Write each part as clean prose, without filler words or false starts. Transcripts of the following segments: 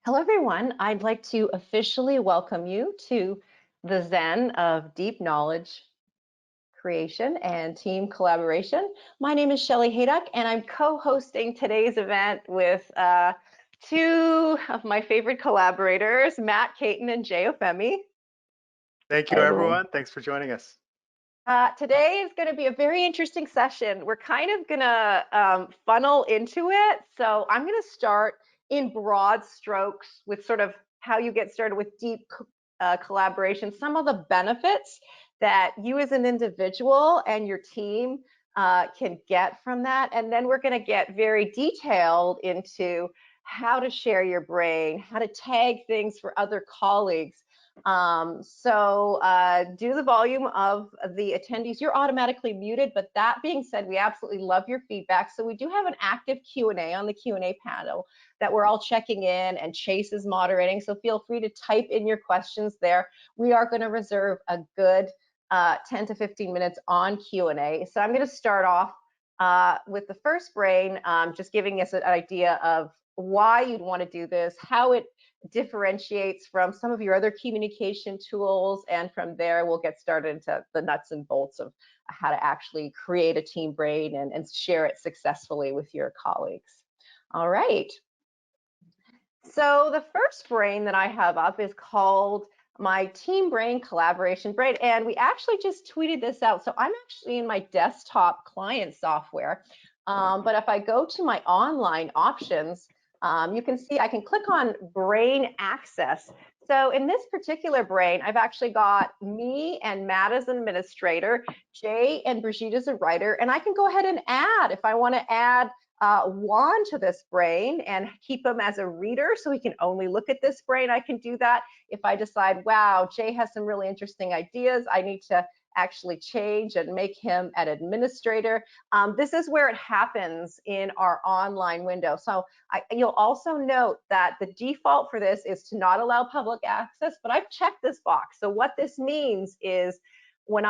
Hello, everyone. I'd like to officially welcome you to the Zen of deep knowledge creation and team collaboration. My name is Shelley Hayduck, and I'm co-hosting today's event with two of my favorite collaborators, Matt Caton and Jay Ofemi. Thank Hi, you, everyone. everyone. Thanks for joining us. Today is going to be a very interesting session. We're kind of going to funnel into it. So I'm going to start in broad strokes with sort of how you get started with deep collaboration, some of the benefits that you as an individual and your team can get from that. And then we're going to get very detailed into how to share your brain, how to tag things for other colleagues. Do the volume of the attendees. You're automatically muted, but that being said, we absolutely love your feedback. So we do have an active Q&A on the Q&A panel that we're all checking in, and Chase is moderating. So feel free to type in your questions there. We are going to reserve a good 10 to 15 minutes on Q&A. So I'm going to start off with the first brain, just giving us an idea of why you'd want to do this, how it differentiates from some of your other communication tools, and from there we'll get started into the nuts and bolts of how to actually create a team brain and share it successfully with your colleagues. All right. So the first brain that I have up is called my team brain collaboration brain, and we actually just tweeted this out. So I'm actually in my desktop client software, but if I go to my online options, you can see I can click on brain access. So in this particular brain, I've actually got me and Matt as an administrator, Jay and Brigitte as a writer, and I can go ahead and add, if I want to add Juan to this brain and keep him as a reader so he can only look at this brain, I can do that. If I decide, wow, Jay has some really interesting ideas, I need to actually change and make him an administrator. This is where it happens in our online window. So you'll also note that the default for this is to not allow public access, but I've checked this box. So what this means is when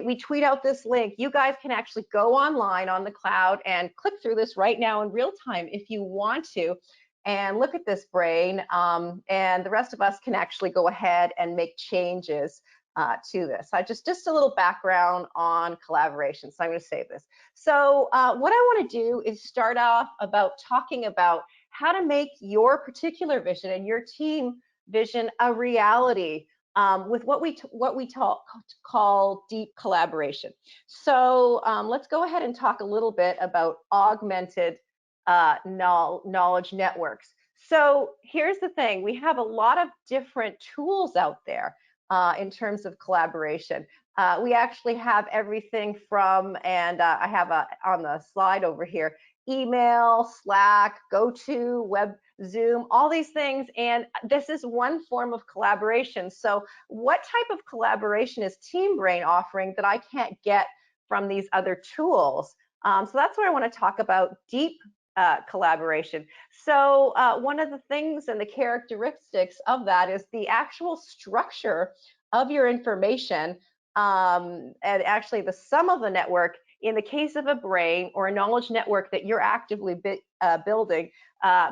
we tweet out this link, you guys can actually go online on the cloud and click through this right now in real time if you want to, and look at this brain, and the rest of us can actually go ahead and make changes to this. Just a little background on collaboration. So I'm going to save this. So what I want to do is start off about talking about how to make your particular vision and your team vision a reality with what we call deep collaboration. So let's go ahead and talk a little bit about augmented knowledge networks. So here's the thing, we have a lot of different tools out there in terms of collaboration. We actually have everything from, and I have on the slide over here, email, Slack, GoTo, Web, Zoom, all these things, and this is one form of collaboration. So what type of collaboration is TeamBrain offering that I can't get from these other tools? So that's what I want to talk about, deep collaboration. So one of the things and the characteristics of that is the actual structure of your information, and actually the sum of the network. In the case of a brain or a knowledge network that you're actively building,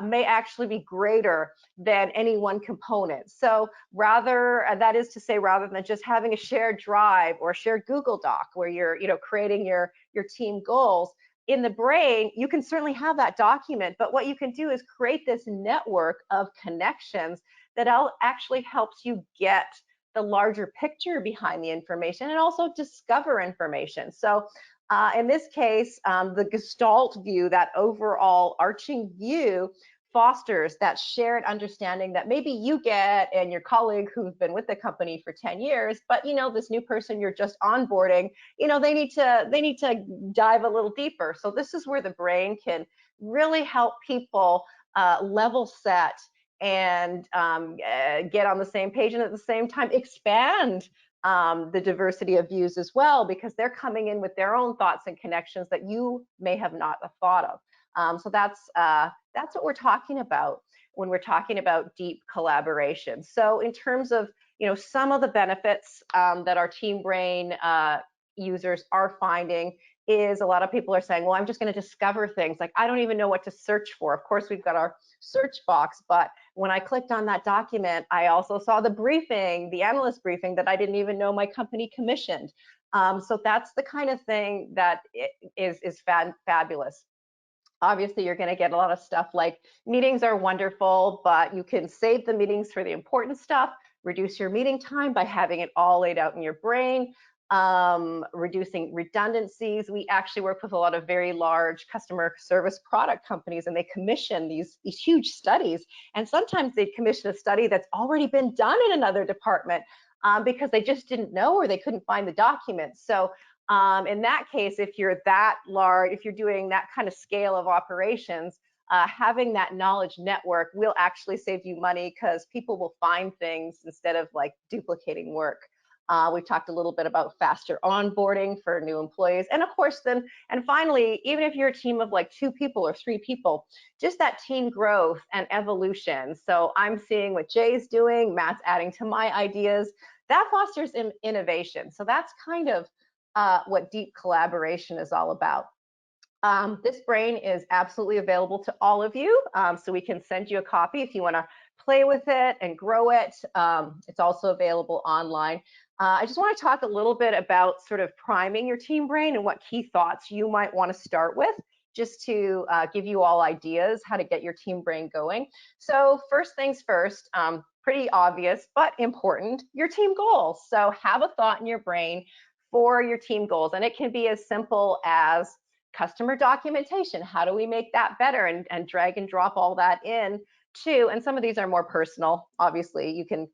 may actually be greater than any one component. So that is to say, rather than just having a shared drive or a shared Google Doc where you're creating your team goals, in the brain, you can certainly have that document, but what you can do is create this network of connections that actually helps you get the larger picture behind the information and also discover information. So in this case, the Gestalt view, that overall arching view, fosters that shared understanding that maybe you get and your colleague who've been with the company for 10 years, but this new person you're just onboarding, they need to dive a little deeper. So this is where the brain can really help people level set and get on the same page, and at the same time expand the diversity of views as well, because they're coming in with their own thoughts and connections that you may have not thought of. So that's what we're talking about when we're talking about deep collaboration. So in terms of some of the benefits that our TeamBrain users are finding is a lot of people are saying, well, I'm just going to discover things. Like, I don't even know what to search for. Of course, we've got our search box, but when I clicked on that document, I also saw the briefing, the analyst briefing that I didn't even know my company commissioned. So that's the kind of thing that is fabulous. Obviously, you're going to get a lot of stuff like meetings are wonderful, but you can save the meetings for the important stuff, reduce your meeting time by having it all laid out in your brain, reducing redundancies. We actually work with a lot of very large customer service product companies, and they commission these huge studies. And sometimes they commission a study that's already been done in another department because they just didn't know or they couldn't find the documents. So in that case, if you're that large, if you're doing that kind of scale of operations, having that knowledge network will actually save you money because people will find things instead of like duplicating work. We've talked a little bit about faster onboarding for new employees. And of course, then, and finally, even if you're a team of like 2 people or 3 people, just that team growth and evolution. So I'm seeing what Jay's doing, Matt's adding to my ideas. That fosters innovation. So that's kind of what deep collaboration is all about. TheBrain is absolutely available to all of you, so we can send you a copy if you want to play with it and grow it. It's also available online. I just want to talk a little bit about sort of priming your team brain and what key thoughts you might want to start with, just to give you all ideas how to get your team brain going. So first things first, pretty obvious but important, your team goals. So have a thought in your brain for your team goals, and it can be as simple as customer documentation. How do we make that better? And drag and drop all that in too. And some of these are more personal. Obviously, you can,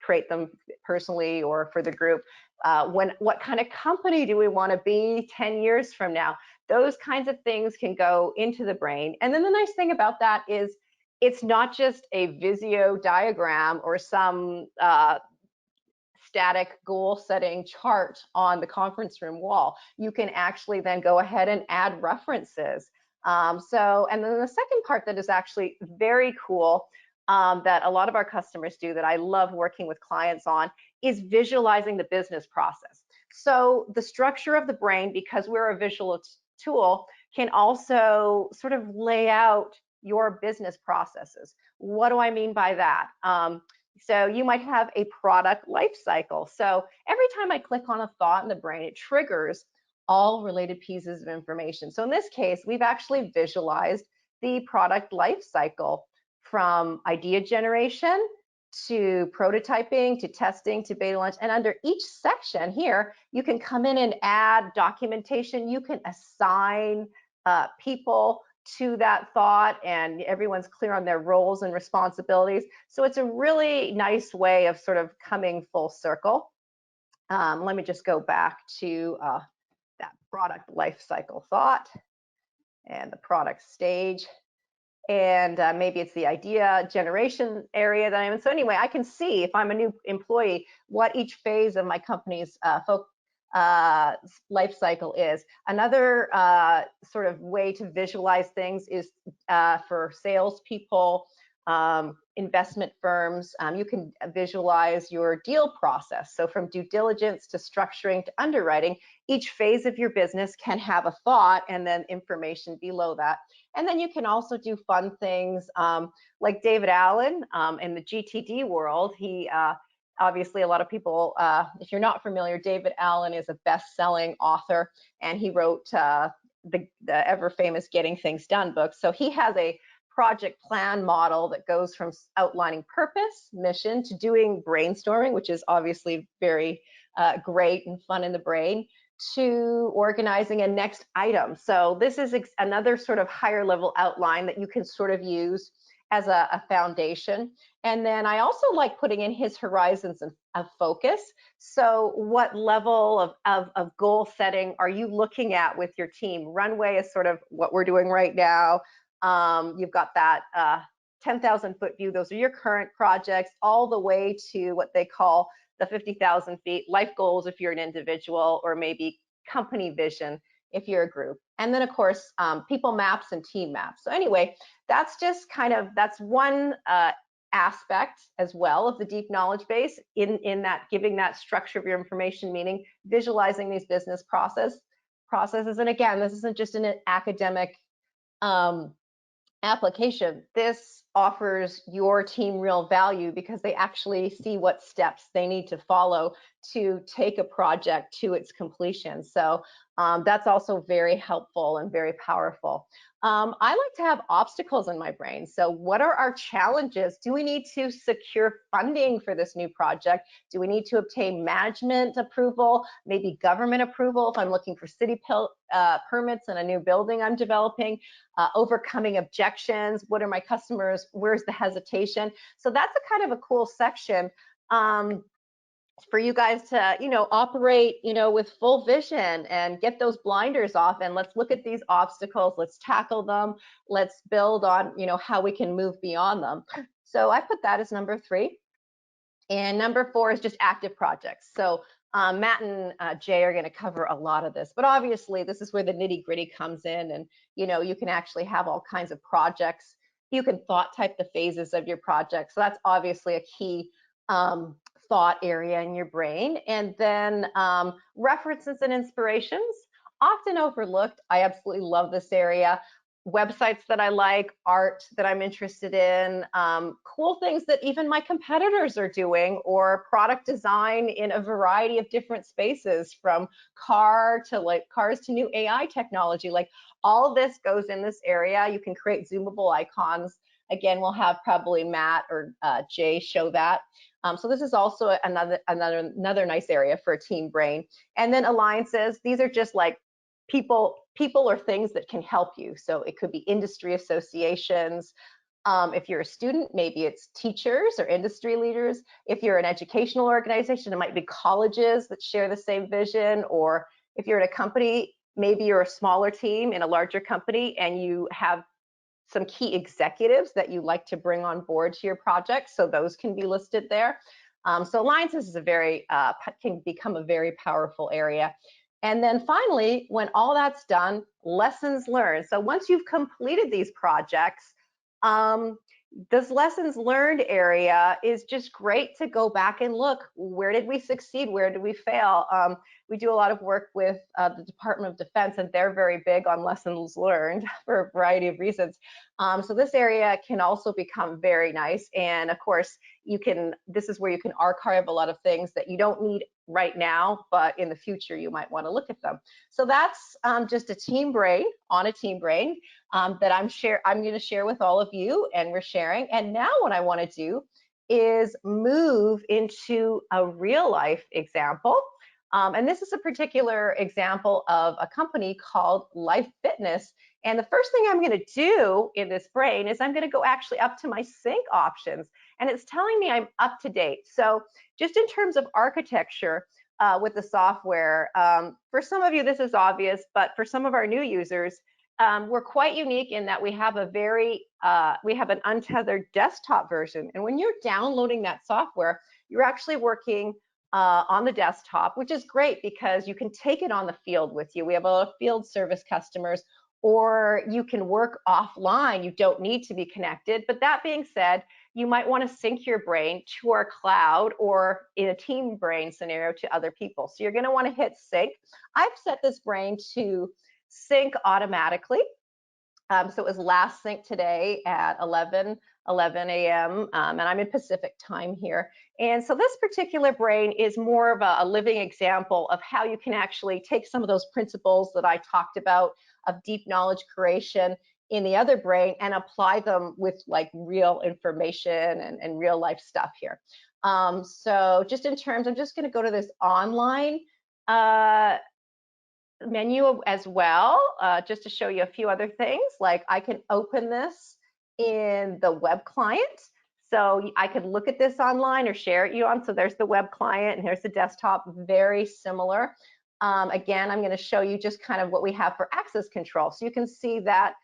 create them personally or for the group. What kind of company do we want to be 10 years from now? Those kinds of things can go into the brain. And then the nice thing about that is it's not just a Visio diagram or some static goal setting chart on the conference room wall. You can actually then go ahead and add references. And then the second part that is actually very cool that a lot of our customers do that I love working with clients on is visualizing the business process. So the structure of the brain, because we're a visual tool, can also sort of lay out your business processes. What do I mean by that? So you might have a product life cycle. So every time I click on a thought in the brain, it triggers all related pieces of information. So in this case, we've actually visualized the product life cycle from idea generation to prototyping to testing to beta launch. And under each section here, you can come in and add documentation. You can assign people to that thought, and everyone's clear on their roles and responsibilities. So it's a really nice way of sort of coming full circle. Let me just go back to that product life cycle thought and the product stage. And maybe it's the idea generation area that I'm in. So anyway, I can see if I'm a new employee, what each phase of my company's life cycle is. Another sort of way to visualize things is for salespeople, investment firms. You can visualize your deal process. So from due diligence to structuring to underwriting, each phase of your business can have a thought and then information below that. And then you can also do fun things like David Allen in the GTD world. He obviously, a lot of people, if you're not familiar, David Allen is a best-selling author, and he wrote the ever famous Getting Things Done book. So he has a project plan model that goes from outlining purpose, mission, to doing brainstorming, which is obviously very great and fun in the brain, to organizing a next item. So this is another sort of higher level outline that you can sort of use as a foundation. And then I also like putting in his horizons of focus. So what level of goal setting are you looking at with your team? Runway is sort of what we're doing right now. You've got that 10,000 foot view. Those are your current projects, all the way to what they call the 50,000 feet life goals if you're an individual, or maybe company vision if you're a group. And then of course, people maps and team maps. So anyway, that's just kind of, that's one aspect as well of the deep knowledge base in that giving that structure of your information, meaning visualizing these business processes. And again, this isn't just an academic application. This offers your team real value because they actually see what steps they need to follow to take a project to its completion. So that's also very helpful and very powerful. I like to have obstacles in my brain. So what are our challenges? Do we need to secure funding for this new project? Do we need to obtain management approval, maybe government approval if I'm looking for city permits in a new building I'm developing? Overcoming objections. What are my customers? Where's the hesitation? So that's a kind of a cool section for you guys to, operate, with full vision and get those blinders off. And let's look at these obstacles. Let's tackle them. Let's build on, how we can move beyond them. So I put that as number 3. And number 4 is just active projects. So Matt and Jay are going to cover a lot of this, but obviously this is where the nitty gritty comes in, and you can actually have all kinds of projects. You can thought type the phases of your project. So that's obviously a key thought area in your brain. And then references and inspirations, often overlooked. I absolutely love this area. Websites that I like, art that I'm interested in, cool things that even my competitors are doing, or product design in a variety of different spaces, from cars to new AI technology. Like, all of this goes in this area. You can create zoomable icons. Again, we'll have probably Matt or Jay show that. So this is also another nice area for a team brain. And then alliances. These are just like people or things that can help you. So it could be industry associations. If you're a student, maybe it's teachers or industry leaders. If you're an educational organization, it might be colleges that share the same vision. Or if you're in a company, maybe you're a smaller team in a larger company and you have some key executives that you like to bring on board to your project. So those can be listed there. So alliances is can become a very powerful area. And then finally, when all that's done, lessons learned. So once you've completed these projects, this lessons learned area is just great to go back and look. Where did we succeed? Where did we fail? We do a lot of work with the Department of Defense, and they're very big on lessons learned for a variety of reasons. So this area can also become very nice. And of course, this is where you can archive a lot of things that you don't need right now, but in the future, you might want to look at them. So that's just a team brain on a team brain that I'm going to share with all of you, and we're sharing. And now what I want to do is move into a real life example. And this is a particular example of a company called Life Fitness. And the first thing I'm going to do in this brain is I'm going to go actually up to my sync options, and it's telling me I'm up to date. So just in terms of architecture with the software, for some of you this is obvious, but for some of our new users, we're quite unique in that we have an untethered desktop version. And when you're downloading that software, you're actually working on the desktop, which is great because you can take it on the field with you. We have a lot of field service customers, or you can work offline. You don't need to be connected. But that being said, you might want to sync your brain to our cloud, or in a team brain scenario, to other people. So you're going to want to hit sync. I've set this brain to sync automatically. So it was last sync today at 11 a.m. And I'm in Pacific time here. And so this particular brain is more of a living example of how you can actually take some of those principles that I talked about of deep knowledge creation in the other brain and apply them with like real information and real life stuff here. So just in terms, I'm just going to go to this online menu as well, just to show you a few other things. Like, I can open this in the web client. So I could look at this online or share it you on. So there's the web client and here's the desktop, very similar. Again, I'm going to show you just kind of what we have for access control. So you can see that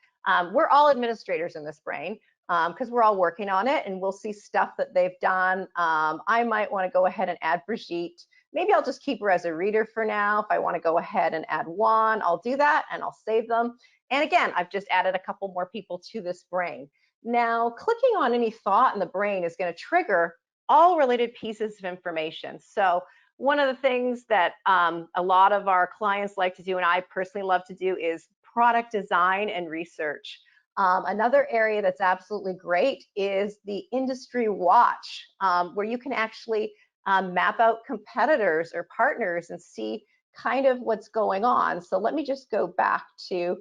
we're all administrators in this brain because we're all working on it, and we'll see stuff that they've done. I might want to go ahead and add Brigitte. Maybe I'll just keep her as a reader for now. If I want to go ahead and add one, I'll do that and I'll save them. And again, I've just added a couple more people to this brain. Now, clicking on any thought in the brain is going to trigger all related pieces of information. So one of the things that a lot of our clients like to do, and I personally love to do, is product design and research. Another area that's absolutely great is the industry watch, where you can actually map out competitors or partners and see kind of what's going on. So let me just go back to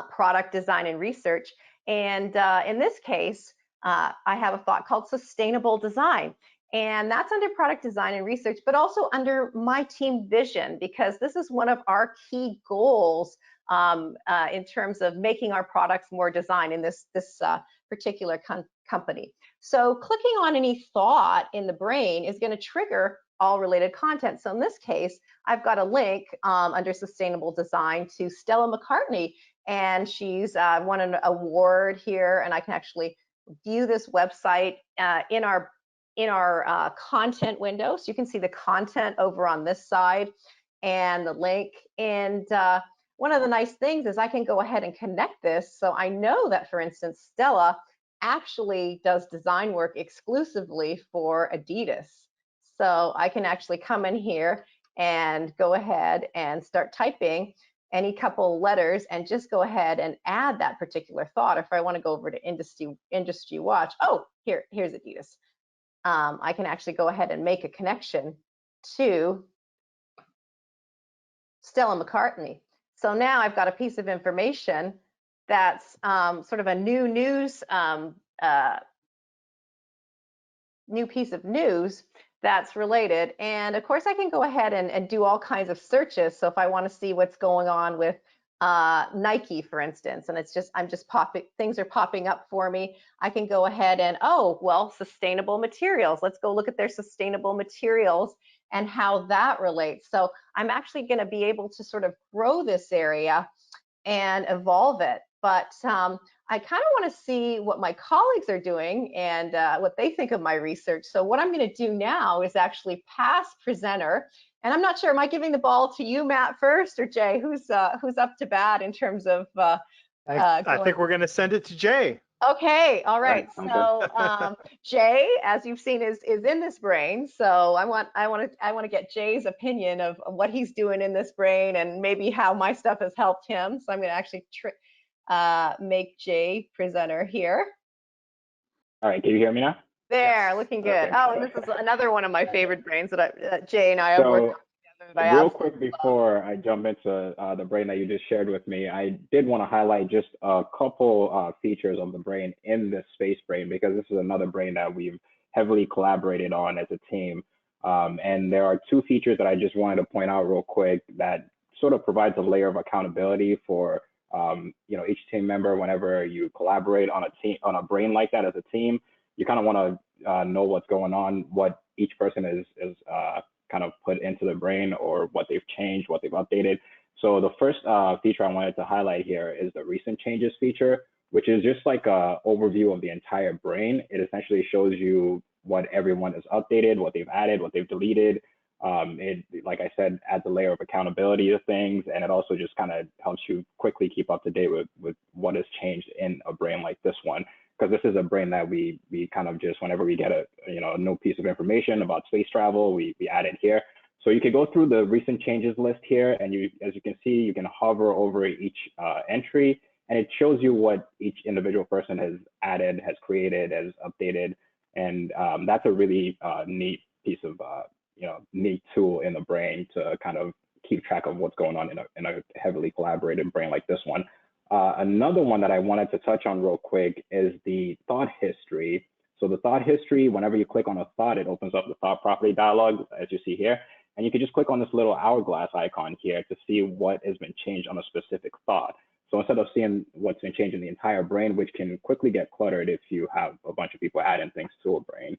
product design and research. And in this case, I have a thought called sustainable design. And that's under product design and research, but also under my team vision, because this is one of our key goals in terms of making our products more design in this particular company. So clicking on any thought in the brain is going to trigger all related content. So in this case, I've got a link under sustainable design to Stella McCartney, and she's won an award here, and I can actually view this website in our content window. So you can see the content over on this side and the link. And one of the nice things is I can go ahead and connect this. So I know that, for instance, Stella actually does design work exclusively for Adidas. So I can actually come in here and go ahead and start typing any couple letters and just go ahead and add that particular thought. If I want to go over to industry watch, oh, here's Adidas. I can actually go ahead and make a connection to Stella McCartney. So now I've got a piece of information that's sort of a new piece of news that's related. And of course, I can go ahead and do all kinds of searches. So if I want to see what's going on with Nike, for instance, and things are popping up for me, I can go ahead and, oh, well, sustainable materials. Let's go look at their sustainable materials and how that relates. So I'm actually going to be able to sort of grow this area and evolve it. But I kind of want to see what my colleagues are doing and what they think of my research. So what I'm going to do now is actually pass presenter. And I'm not sure, am I giving the ball to you, Matt, first, or Jay? Who's up to bat in terms of I think we're going to send it to Jay. Okay, all right. So Jay, as you've seen, is in this brain. So I want to get Jay's opinion of what he's doing in this brain and maybe how my stuff has helped him. So I'm going to actually make Jay presenter here. All right, can you hear me now? There, Yes. looking good. Okay. Oh, and this is another one of my favorite brains that Jay and I have worked on together. Real quick before I jump into the brain that you just shared with me, I did want to highlight just a couple features of the brain in this space brain, because this is another brain that we've heavily collaborated on as a team. And there are two features that I just wanted to point out real quick that sort of provides a layer of accountability for each team member. Whenever you collaborate on a brain like that as a team, you kind of want to know what's going on, what each person is kind of put into the brain, or what they've changed, what they've updated. So the first feature I wanted to highlight here is the recent changes feature, which is just like an overview of the entire brain. It essentially shows you what everyone has updated, what they've added, what they've deleted. It, like I said, adds a layer of accountability to things, and it also just kind of helps you quickly keep up to date with what has changed in a brain like this one. Because this is a brain that we kind of just, whenever we get a new piece of information about space travel, we add it here. So you can go through the recent changes list here, and as you can see, you can hover over each entry, and it shows you what each individual person has added, has created, has updated, and that's a really neat piece of neat tool in the brain to kind of keep track of what's going on in a heavily collaborated brain like this one. Another one that I wanted to touch on real quick is the thought history. So the thought history, whenever you click on a thought, it opens up the thought property dialog, as you see here. And you can just click on this little hourglass icon here to see what has been changed on a specific thought. So instead of seeing what's been changed in the entire brain, which can quickly get cluttered if you have a bunch of people adding things to a brain,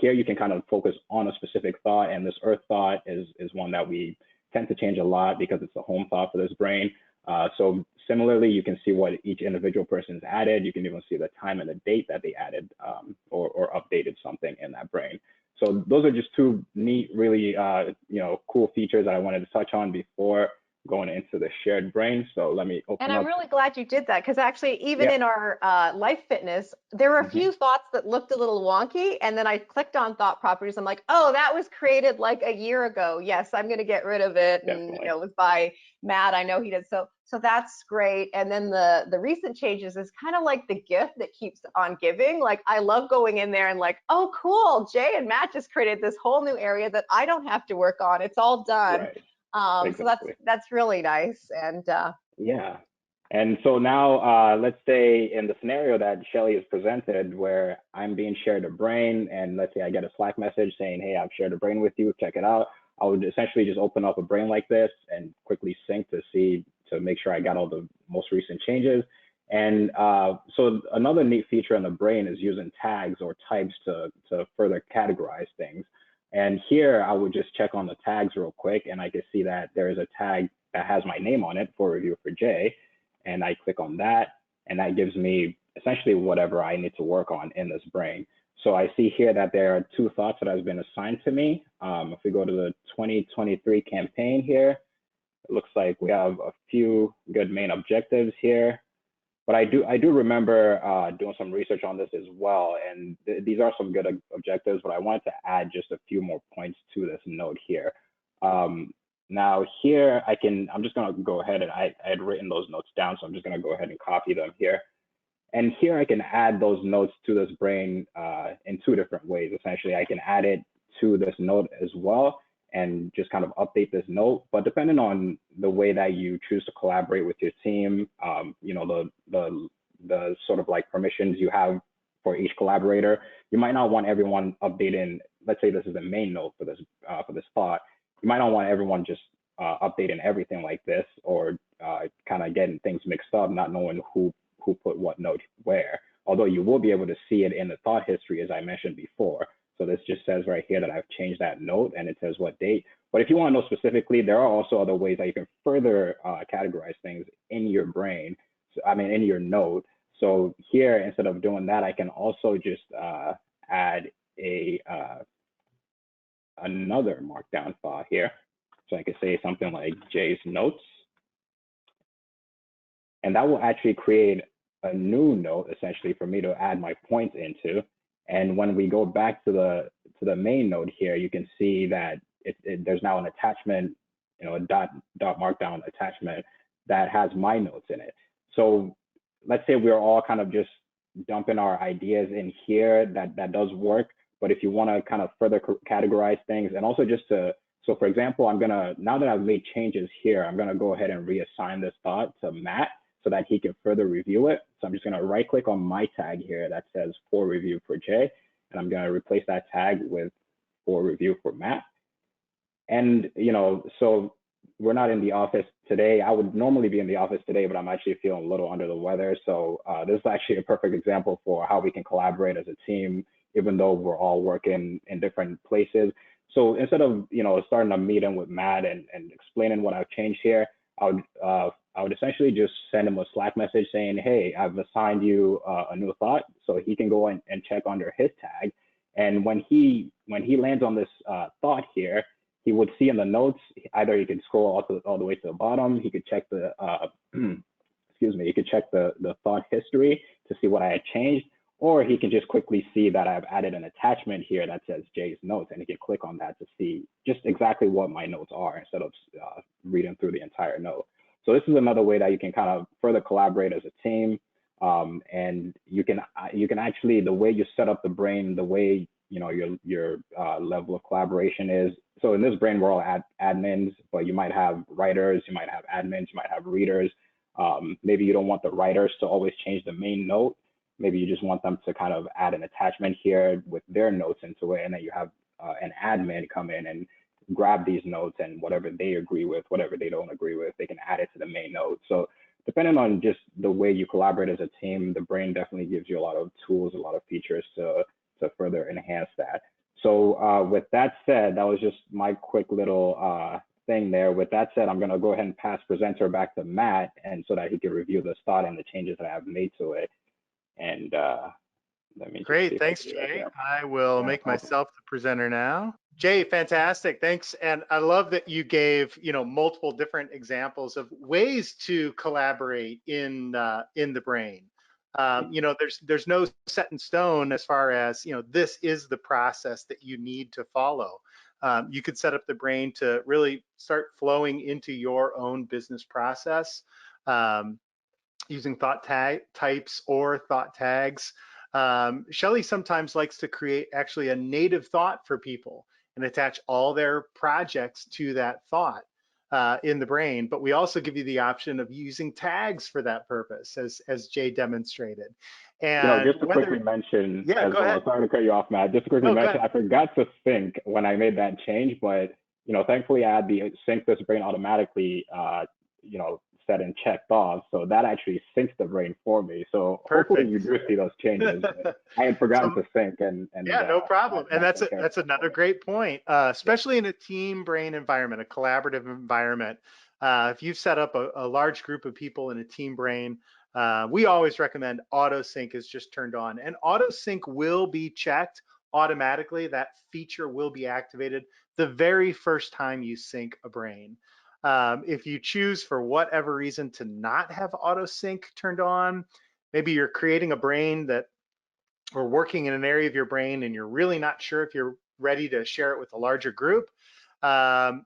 here you can kind of focus on a specific thought. And this Earth thought is one that we tend to change a lot because it's the home thought for this brain. So similarly, you can see what each individual person's added. You can even see the time and the date that they added or updated something in that brain. So those are just two neat, really cool features that I wanted to touch on before going into the shared brain. So let me open And up. I'm really glad you did that, because actually, even in our life fitness, there were a few thoughts that looked a little wonky. And then I clicked on thought properties. I'm like, oh, that was created like a year ago. Yes, I'm going to get rid of it. And it was by Matt. I know he did. So that's great. And then the recent changes is kind of like the gift that keeps on giving. Like, I love going in there and like, oh, cool. Jay and Matt just created this whole new area that I don't have to work on. It's all done. So that's really nice. And yeah. And so now, let's say in the scenario that Shelly has presented, where I'm being shared a brain, and let's say I get a Slack message saying, hey, I've shared a brain with you, check it out. I would essentially just open up a brain like this and quickly sync to make sure I got all the most recent changes. And so another neat feature in the brain is using tags or types to further categorize things. And here I would just check on the tags real quick, and I can see that there is a tag that has my name on it for review for Jay. And I click on that, and that gives me essentially whatever I need to work on in this brain. So I see here that there are 2 thoughts that has been assigned to me. If we go to the 2023 campaign here, it looks like we have a few good main objectives here. But I do remember doing some research on this as well, and these are some good objectives, but I wanted to add just a few more points to this note here. Now here I'm just gonna go ahead and I had written those notes down, so I'm just gonna go ahead and copy them here. And here I can add those notes to this brain in 2 different ways. Essentially, I can add it to this note as well and just kind of update this note. But depending on the way that you choose to collaborate with your team, you know, the sort of like permissions you have for each collaborator, you might not want everyone updating. Let's say this is the main note for this thought. You might not want everyone just updating everything like this, or kind of getting things mixed up, not knowing who put what note where. Although you will be able to see it in the thought history, as I mentioned before. So this just says right here that I've changed that note, and it says what date. But if you want to know specifically, there are also other ways that you can further categorize things in your brain. So, I mean, in your note. So here, instead of doing that, I can also just add another markdown file here. So I could say something like Jay's notes, and that will actually create a new note essentially for me to add my points into. And when we go back to the main note here, you can see that there's now an attachment, you know, a dot markdown attachment that has my notes in it. So let's say we're all kind of just dumping our ideas in here. That does work. But if you want to kind of further categorize things, and also just so for example, now that I've made changes here, I'm gonna go ahead and reassign this thought to Matt so that he can further review it. So I'm just gonna right click on my tag here that says for review for Jay, and I'm gonna replace that tag with for review for Matt. And, you know, so we're not in the office today. I would normally be in the office today, but I'm actually feeling a little under the weather. So this is actually a perfect example for how we can collaborate as a team, even though we're all working in different places. So instead of, you know, starting a meeting with Matt and explaining what I've changed here, I would essentially just send him a Slack message saying, hey, I've assigned you a new thought, so he can go and check under his tag. And when he lands on this thought here, he would see in the notes, either he could scroll all the way to the bottom, he could check the excuse me, he could check the thought history to see what I had changed, or he can just quickly see that I've added an attachment here that says Jay's notes, and he can click on that to see just exactly what my notes are instead of reading through the entire note. So this is another way that you can kind of further collaborate as a team, and you can actually, the way you set up the brain, the way, you know, your level of collaboration is. So in this brain, we're all admins, but you might have writers, you might have admins, you might have readers. Maybe you don't want the writers to always change the main note. Maybe you just want them to kind of add an attachment here with their notes into it, and then you have an admin come in and grab these notes, and whatever they agree with, whatever they don't agree with, they can add it to the main note. So depending on just the way you collaborate as a team, the brain definitely gives you a lot of tools, a lot of features to further enhance that. So with that said, that was just my quick little thing there. With that said, I'm going to go ahead and pass presenter back to Matt, and so that he can review this thought and the changes that I have made to it. And let me great, thanks, Jay. I will make myself the presenter now. Jay, fantastic. Thanks. And I love that you gave, multiple different examples of ways to collaborate in TheBrain. There's no set in stone as far as, this is the process that you need to follow. You could set up TheBrain to really start flowing into your own business process using thought types or thought tags. Shelley sometimes likes to create actually a native thought for people and attach all their projects to that thought in TheBrain. But we also give you the option of using tags for that purpose, as Jay demonstrated. And just to quickly mention, yeah, go ahead. Sorry to cut you off, Matt. Just to quickly mention, I forgot to sync when I made that change, but thankfully I had the sync this brain automatically, set and checked off, so that actually syncs TheBrain for me. So hopefully you do see those changes. I had forgotten to sync, and yeah, no problem. And that's another great point, especially in a team brain environment, a collaborative environment. If you've set up a large group of people in a team brain, we always recommend auto sync is just turned on, and auto sync will be checked automatically. That feature will be activated the very first time you sync a brain. If you choose for whatever reason to not have auto sync turned on, maybe you're creating a brain that or working in an area of your brain and you're really not sure if you're ready to share it with a larger group, turn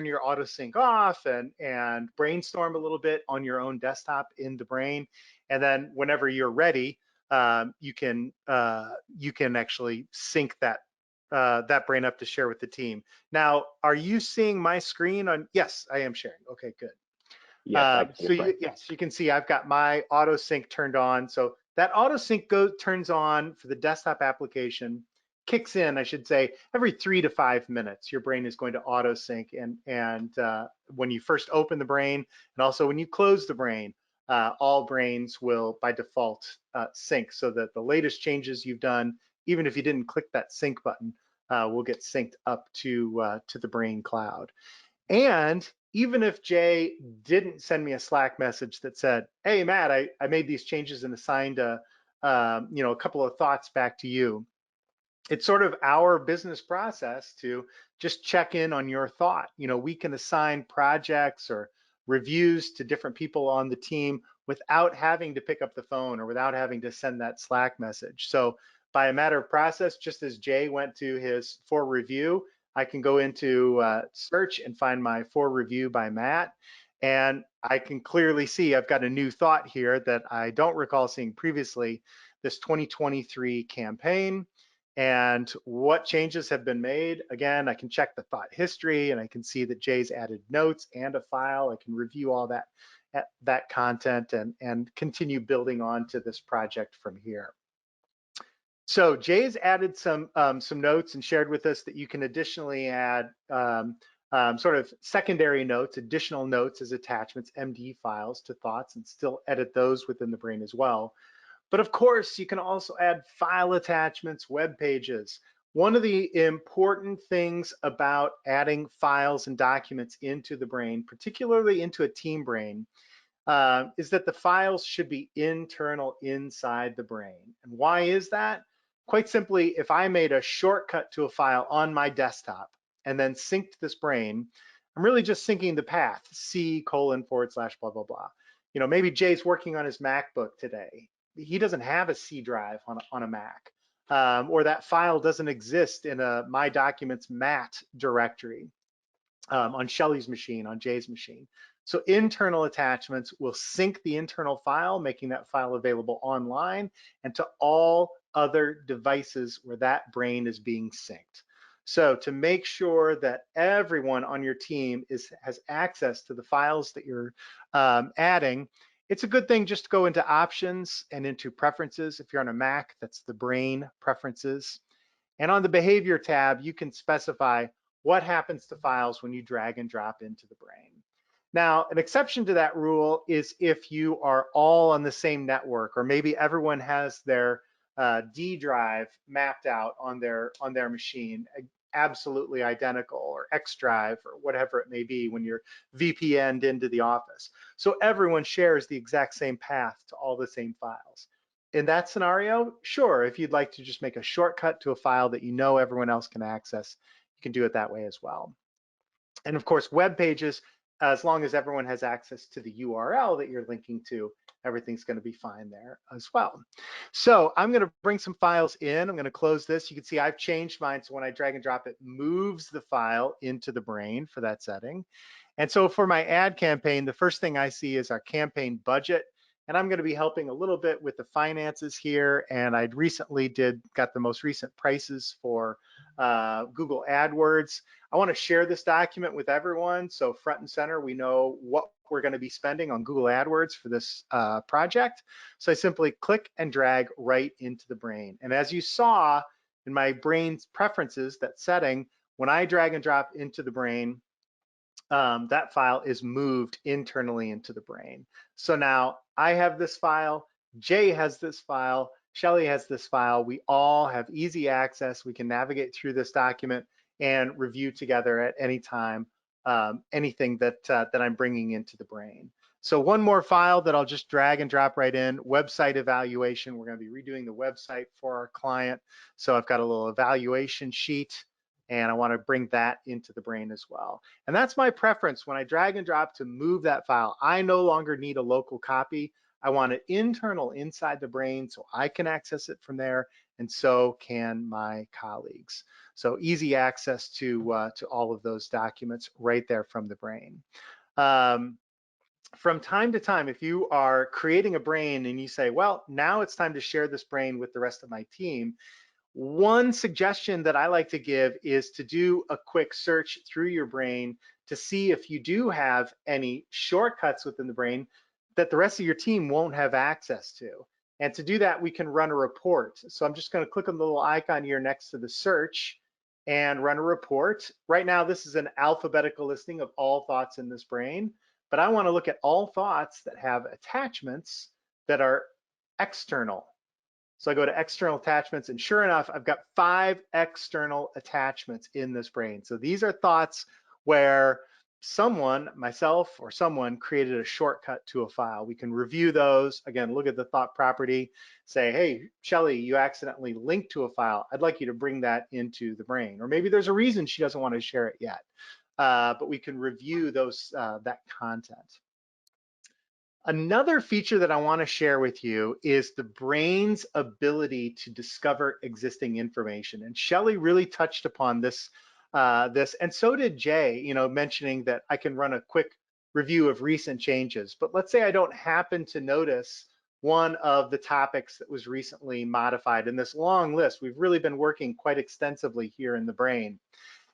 your auto sync off and brainstorm a little bit on your own desktop in TheBrain. And then whenever you're ready, you can actually sync that brain up to share with the team. Now, are you seeing my screen on? Yes, I am sharing. Okay, good. Yes, yes, you can see I've got my auto sync turned on. So that auto sync turns on for the desktop application, kicks in, I should say, every 3 to 5 minutes. Your brain is going to auto sync, and when you first open the brain, and also when you close the brain, all brains will by default sync, so that the latest changes you've done, even if you didn't click that sync button, will get synced up to TheBrain cloud. And even if Jay didn't send me a Slack message that said, "Hey Matt, I made these changes and assigned a couple of thoughts back to you," it's sort of our business process to just check in on your thought. We can assign projects or reviews to different people on the team without having to pick up the phone or without having to send that Slack message. So by a matter of process, just as Jay went to his for review, I can go into search and find my for review by Matt. And I can clearly see I've got a new thought here that I don't recall seeing previously, this 2023 campaign. And what changes have been made. Again, I can check the thought history and I can see that Jay's added notes and a file. I can review all that content and continue building on to this project from here. So Jay's added some notes and shared with us that you can additionally add sort of secondary notes, additional notes as attachments, MD files to thoughts, and still edit those within TheBrain as well. But of course, you can also add file attachments, web pages. One of the important things about adding files and documents into TheBrain, particularly into a team brain, is that the files should be internal inside the brain. And why is that? Quite simply, if I made a shortcut to a file on my desktop and then synced this brain, I'm really just syncing the path, C:// blah, blah, blah. Maybe Jay's working on his MacBook today. He doesn't have a C drive on a Mac, or that file doesn't exist in a My Documents Matt directory on Shelley's machine, on Jay's machine. So internal attachments will sync the internal file, making that file available online and to all other devices where that brain is being synced. So to make sure that everyone on your team has access to the files that you're adding, it's a good thing just to go into options and into preferences. If you're on a Mac, that's TheBrain preferences. And on the behavior tab, you can specify what happens to files when you drag and drop into TheBrain. Now, an exception to that rule is if you are all on the same network, or maybe everyone has their D drive mapped out on their machine, absolutely identical, or X drive, or whatever it may be when you're VPN'd into the office. So everyone shares the exact same path to all the same files. In that scenario, sure, if you'd like to just make a shortcut to a file that you know everyone else can access, you can do it that way as well. And of course, web pages, as long as everyone has access to the URL that you're linking to, everything's going to be fine there as well. So I'm going to bring some files in. I'm going to close this. You can see I've changed mine. So when I drag and drop, it moves the file into TheBrain for that setting. And so for my ad campaign, the first thing I see is our campaign budget. And I'm going to be helping a little bit with the finances here. And I recently got the most recent prices for Google AdWords. I want to share this document with everyone. So front and center, we know what we're going to be spending on Google AdWords for this project. So I simply click and drag right into TheBrain. And as you saw in my Brain's preferences, that setting, when I drag and drop into TheBrain, that file is moved internally into TheBrain. So now I have this file, Jay has this file, Shelly has this file. We all have easy access. We can navigate through this document and review together at any time anything that I'm bringing into TheBrain. So one more file that I'll just drag and drop right in, website evaluation. We're going to be redoing the website for our client. So I've got a little evaluation sheet, and I want to bring that into TheBrain as well. And that's my preference. When I drag and drop to move that file, I no longer need a local copy. I want it internal inside TheBrain so I can access it from there, and so can my colleagues. So easy access to all of those documents right there from TheBrain. From time to time, if you are creating a brain and you say, well, now it's time to share this brain with the rest of my team, one suggestion that I like to give is to do a quick search through your brain to see if you do have any shortcuts within the brain that the rest of your team won't have access to. And to do that, we can run a report. So I'm just going to click on the little icon here next to the search and run a report. Right now, this is an alphabetical listing of all thoughts in this brain, but I want to look at all thoughts that have attachments that are external. So I go to external attachments, and sure enough, I've got 5 external attachments in this brain. So these are thoughts where someone, myself or someone, created a shortcut to a file. We can review those. Again, look at the thought property, say, hey, Shelly, you accidentally linked to a file. I'd like you to bring that into TheBrain. Or maybe there's a reason she doesn't want to share it yet. But we can review those that content. Another feature that I want to share with you is the brain's ability to discover existing information. And Shelly really touched upon this, and so did Jay, mentioning that I can run a quick review of recent changes. But let's say I don't happen to notice one of the topics that was recently modified in this long list. We've really been working quite extensively here in TheBrain.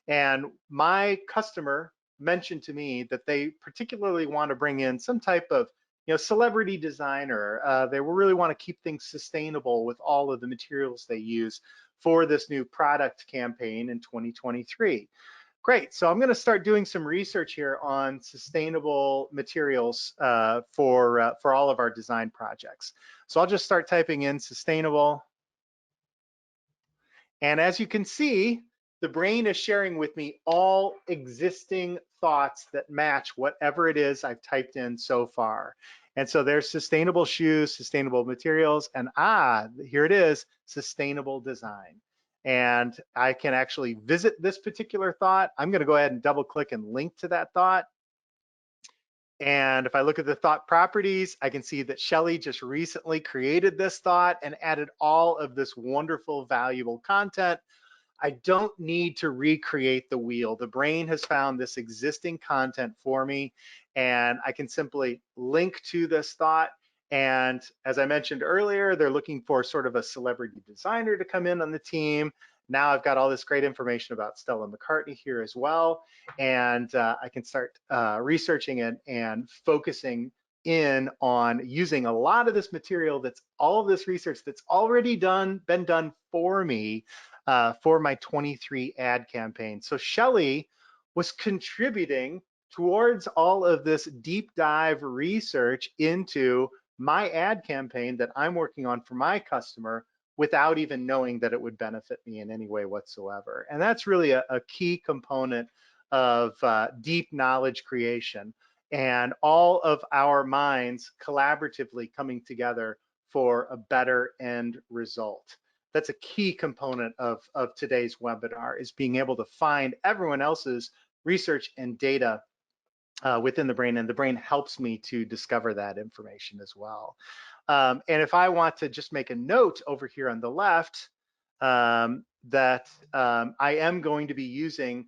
And my customer mentioned to me that they particularly want to bring in some type of celebrity designer. They really want to keep things sustainable with all of the materials they use for this new product campaign in 2023. Great, so I'm going to start doing some research here on sustainable materials for all of our design projects. So I'll just start typing in sustainable. And as you can see, the brain is sharing with me all existing thoughts that match whatever it is I've typed in so far. And so there's sustainable shoes, sustainable materials, and here it is, sustainable design. And I can actually visit this particular thought. I'm going to go ahead and double click and link to that thought. And if I look at the thought properties, I can see that Shelly just recently created this thought and added all of this wonderful, valuable content. I don't need to recreate the wheel. The brain has found this existing content for me, and I can simply link to this thought. And as I mentioned earlier, they're looking for sort of a celebrity designer to come in on the team. Now I've got all this great information about Stella McCartney here as well. And I can start researching it and focusing in on using a lot of this material all of this research that's already been done for me for my 23 ad campaign. So Shelly was contributing towards all of this deep dive research into my ad campaign that I'm working on for my customer without even knowing that it would benefit me in any way whatsoever. And that's really a key component of deep knowledge creation and all of our minds collaboratively coming together for a better end result. That's a key component of today's webinar, is being able to find everyone else's research and data within the brain, and the brain helps me to discover that information as well. And if I want to just make a note over here on the left, that I am going to be using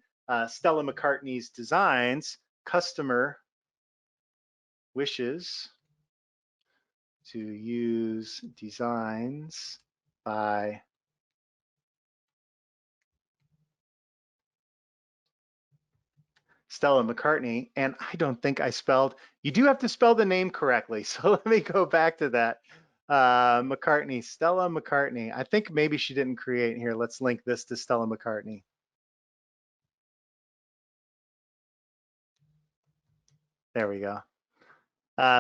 Stella McCartney's designs. Customer wishes to use designs by Stella McCartney, and I don't think I spelled, you do have to spell the name correctly. So let me go back to that. McCartney, Stella McCartney. I think maybe she didn't create here. Let's link this to Stella McCartney. There we go.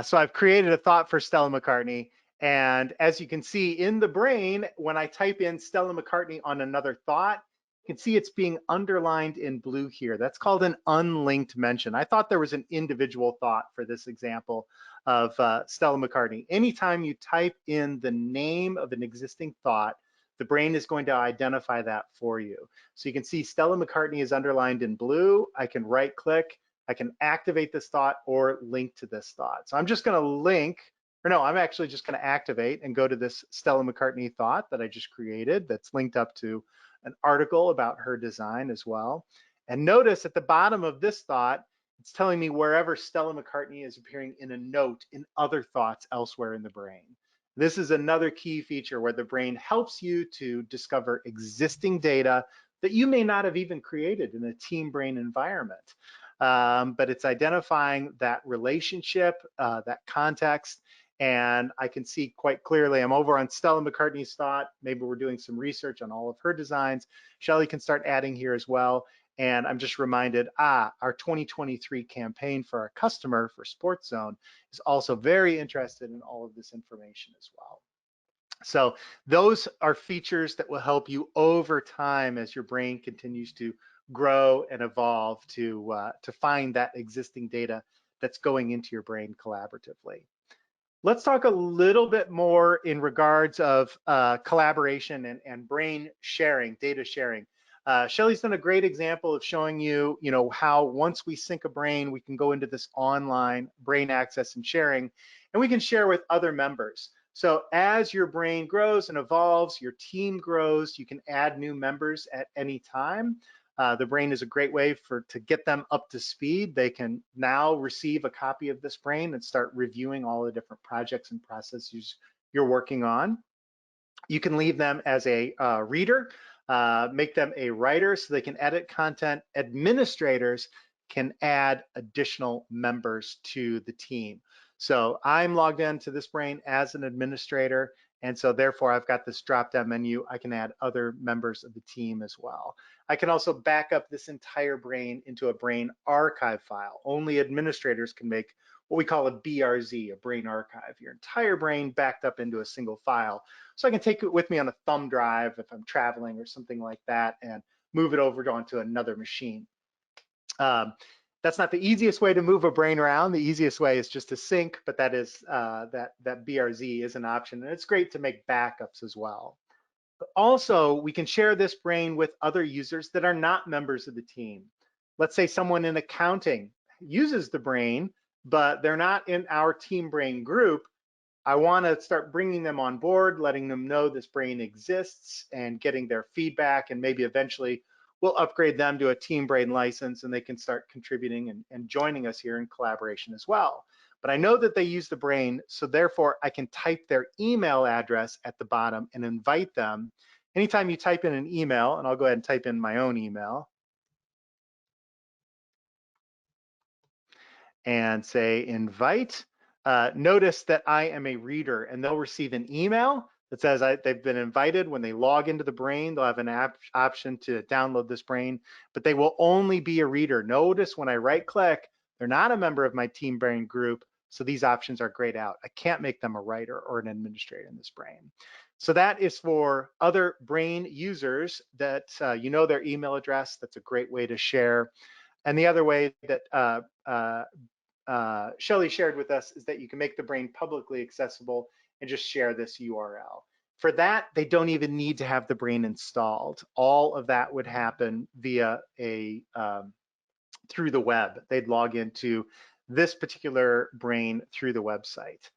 So I've created a thought for Stella McCartney. And as you can see in the brain, when I type in Stella McCartney on another thought, you can see it's being underlined in blue here. That's called an unlinked mention. I thought there was an individual thought for this example of Stella McCartney. Anytime you type in the name of an existing thought, the brain is going to identify that for you. So you can see Stella McCartney is underlined in blue. I can right click. I can activate this thought or link to this thought. So I'm just going to link, or no, I'm actually just going to activate and go to this Stella McCartney thought that I just created that's linked up to an article about her design as well. And notice at the bottom of this thought, it's telling me wherever Stella McCartney is appearing in a note in other thoughts elsewhere in the brain. This is another key feature where the brain helps you to discover existing data that you may not have even created in a team brain environment. But it's identifying that relationship, that context, and I can see quite clearly, I'm over on Stella McCartney's thought. Maybe we're doing some research on all of her designs. Shelley can start adding here as well. And I'm just reminded, our 2023 campaign for our customer for Sports Zone is also very interested in all of this information as well. So those are features that will help you over time as your brain continues to grow and evolve to find that existing data that's going into your brain collaboratively. Let's talk a little bit more in regards of collaboration and brain sharing, data sharing. Shelley's done a great example of showing you, how once we sync a brain, we can go into this online brain access and sharing, and we can share with other members. So as your brain grows and evolves, your team grows, you can add new members at any time. The brain is a great way to get them up to speed. They can now receive a copy of this brain and start reviewing all the different projects and processes you're working on. You can leave them as a reader, make them a writer so they can edit content. Administrators can add additional members to the team. So I'm logged into this brain as an administrator, and so therefore I've got this drop-down menu. I can add other members of the team as well. I can also back up this entire brain into a brain archive file. Only administrators can make what we call a BRZ, a brain archive, your entire brain backed up into a single file. So I can take it with me on a thumb drive if I'm traveling or something like that and move it over onto another machine. That's not the easiest way to move a brain around. The easiest way is just to sync, but that is that BRZ is an option, and it's great to make backups as well. But also, we can share this brain with other users that are not members of the team. Let's say someone in accounting uses the brain, but they're not in our team brain group. I want to start bringing them on board, letting them know this brain exists and getting their feedback, and maybe eventually we'll upgrade them to a team brain license and they can start contributing and joining us here in collaboration as well. But I know that they use the brain, so therefore I can type their email address at the bottom and invite them. Anytime you type in an email, and I'll go ahead and type in my own email and say invite, notice that I am a reader and they'll receive an email that says they've been invited. When they log into the brain, they'll have an option to download this brain, but they will only be a reader. Notice when I right click, they're not a member of my team brain group, so these options are grayed out. I can't make them a writer or an administrator in this brain. So that is for other brain users that their email address. That's a great way to share. And the other way that Shelley shared with us is that you can make the brain publicly accessible and just share this URL. For that, they don't even need to have the brain installed. All of that would happen via through the web. They'd log into this particular brain through the website.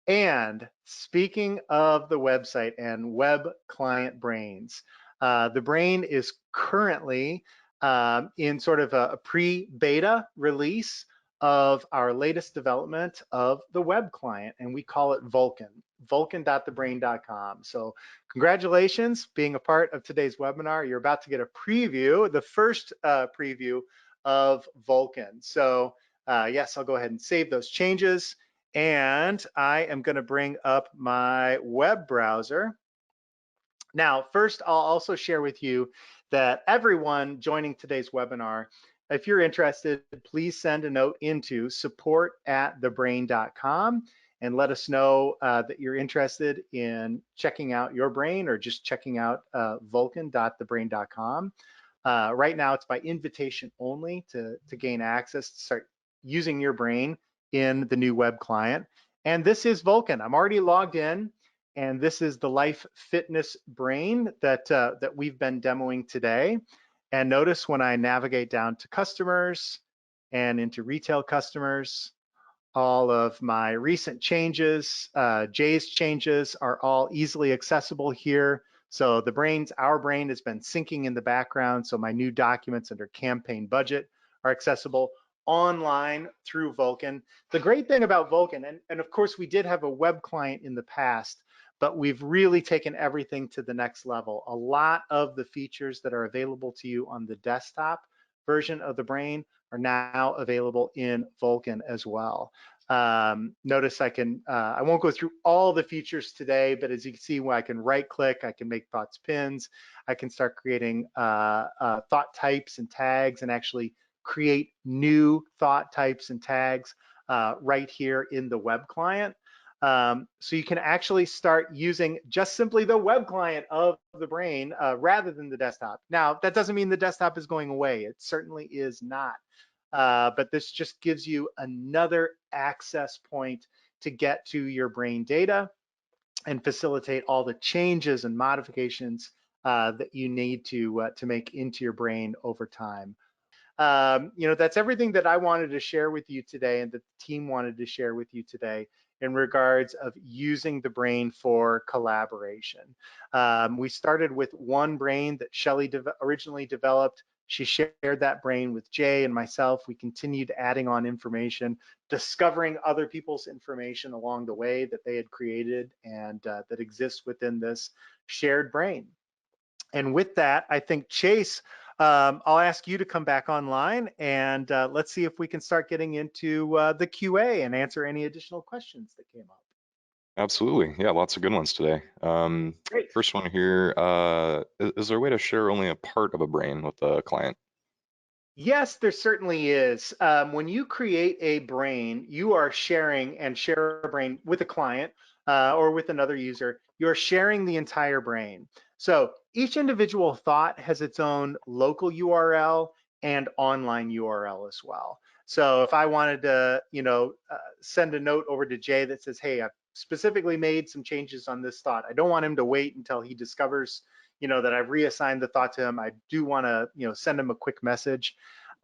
And speaking of the website and web client brains, the brain is currently in sort of a pre-beta release of our latest development of the web client, and we call it Vulcan, vulcan.thebrain.com. So congratulations being a part of today's webinar. You're about to get a preview, the first preview of Vulcan. So yes, I'll go ahead and save those changes. And I am going to bring up my web browser. Now, first, I'll also share with you that everyone joining today's webinar, if you're interested, please send a note into support@thebrain.com and let us know that you're interested in checking out your brain or just checking out vulcan.thebrain.com. Right now, it's by invitation only to gain access to start using your brain in the new web client. And this is Vulcan. I'm already logged in, and this is the Life Fitness Brain that we've been demoing today. And notice when I navigate down to customers and into retail customers, all of my recent changes, Jay's changes are all easily accessible here. So our brain has been syncing in the background. So my new documents under campaign budget are accessible online through Vulcan. The great thing about Vulcan, and of course we did have a web client in the past, but we've really taken everything to the next level. A lot of the features that are available to you on the desktop version of the brain are now available in Vulcan as well. Notice I won't go through all the features today, but as you can see, when I can right click, I can make thoughts pins, I can start creating thought types and tags and actually create new thought types and tags right here in the web client. So you can actually start using just simply the web client of the brain rather than the desktop. Now, that doesn't mean the desktop is going away. It certainly is not. But this just gives you another access point to get to your brain data and facilitate all the changes and modifications that you need to make into your brain over time. That's everything that I wanted to share with you today and the team wanted to share with you today in regards of using the brain for collaboration. We started with one brain that Shelley originally developed. She shared that brain with Jay and myself. We continued adding on information, discovering other people's information along the way that they had created and that exists within this shared brain. And with that, I think Chase, I'll ask you to come back online and let's see if we can start getting into the QA and answer any additional questions that came up. Absolutely. Yeah, lots of good ones today. Great. First one here, is there a way to share only a part of a brain with the client? Yes, there certainly is. When you create a brain, you are sharing and share a brain with a client or with another user. You're sharing the entire brain. So each individual thought has its own local URL and online URL as well. So if I wanted to, send a note over to Jay that says, hey, I've specifically made some changes on this thought. I don't want him to wait until he discovers that I've reassigned the thought to him. I do want to, send him a quick message.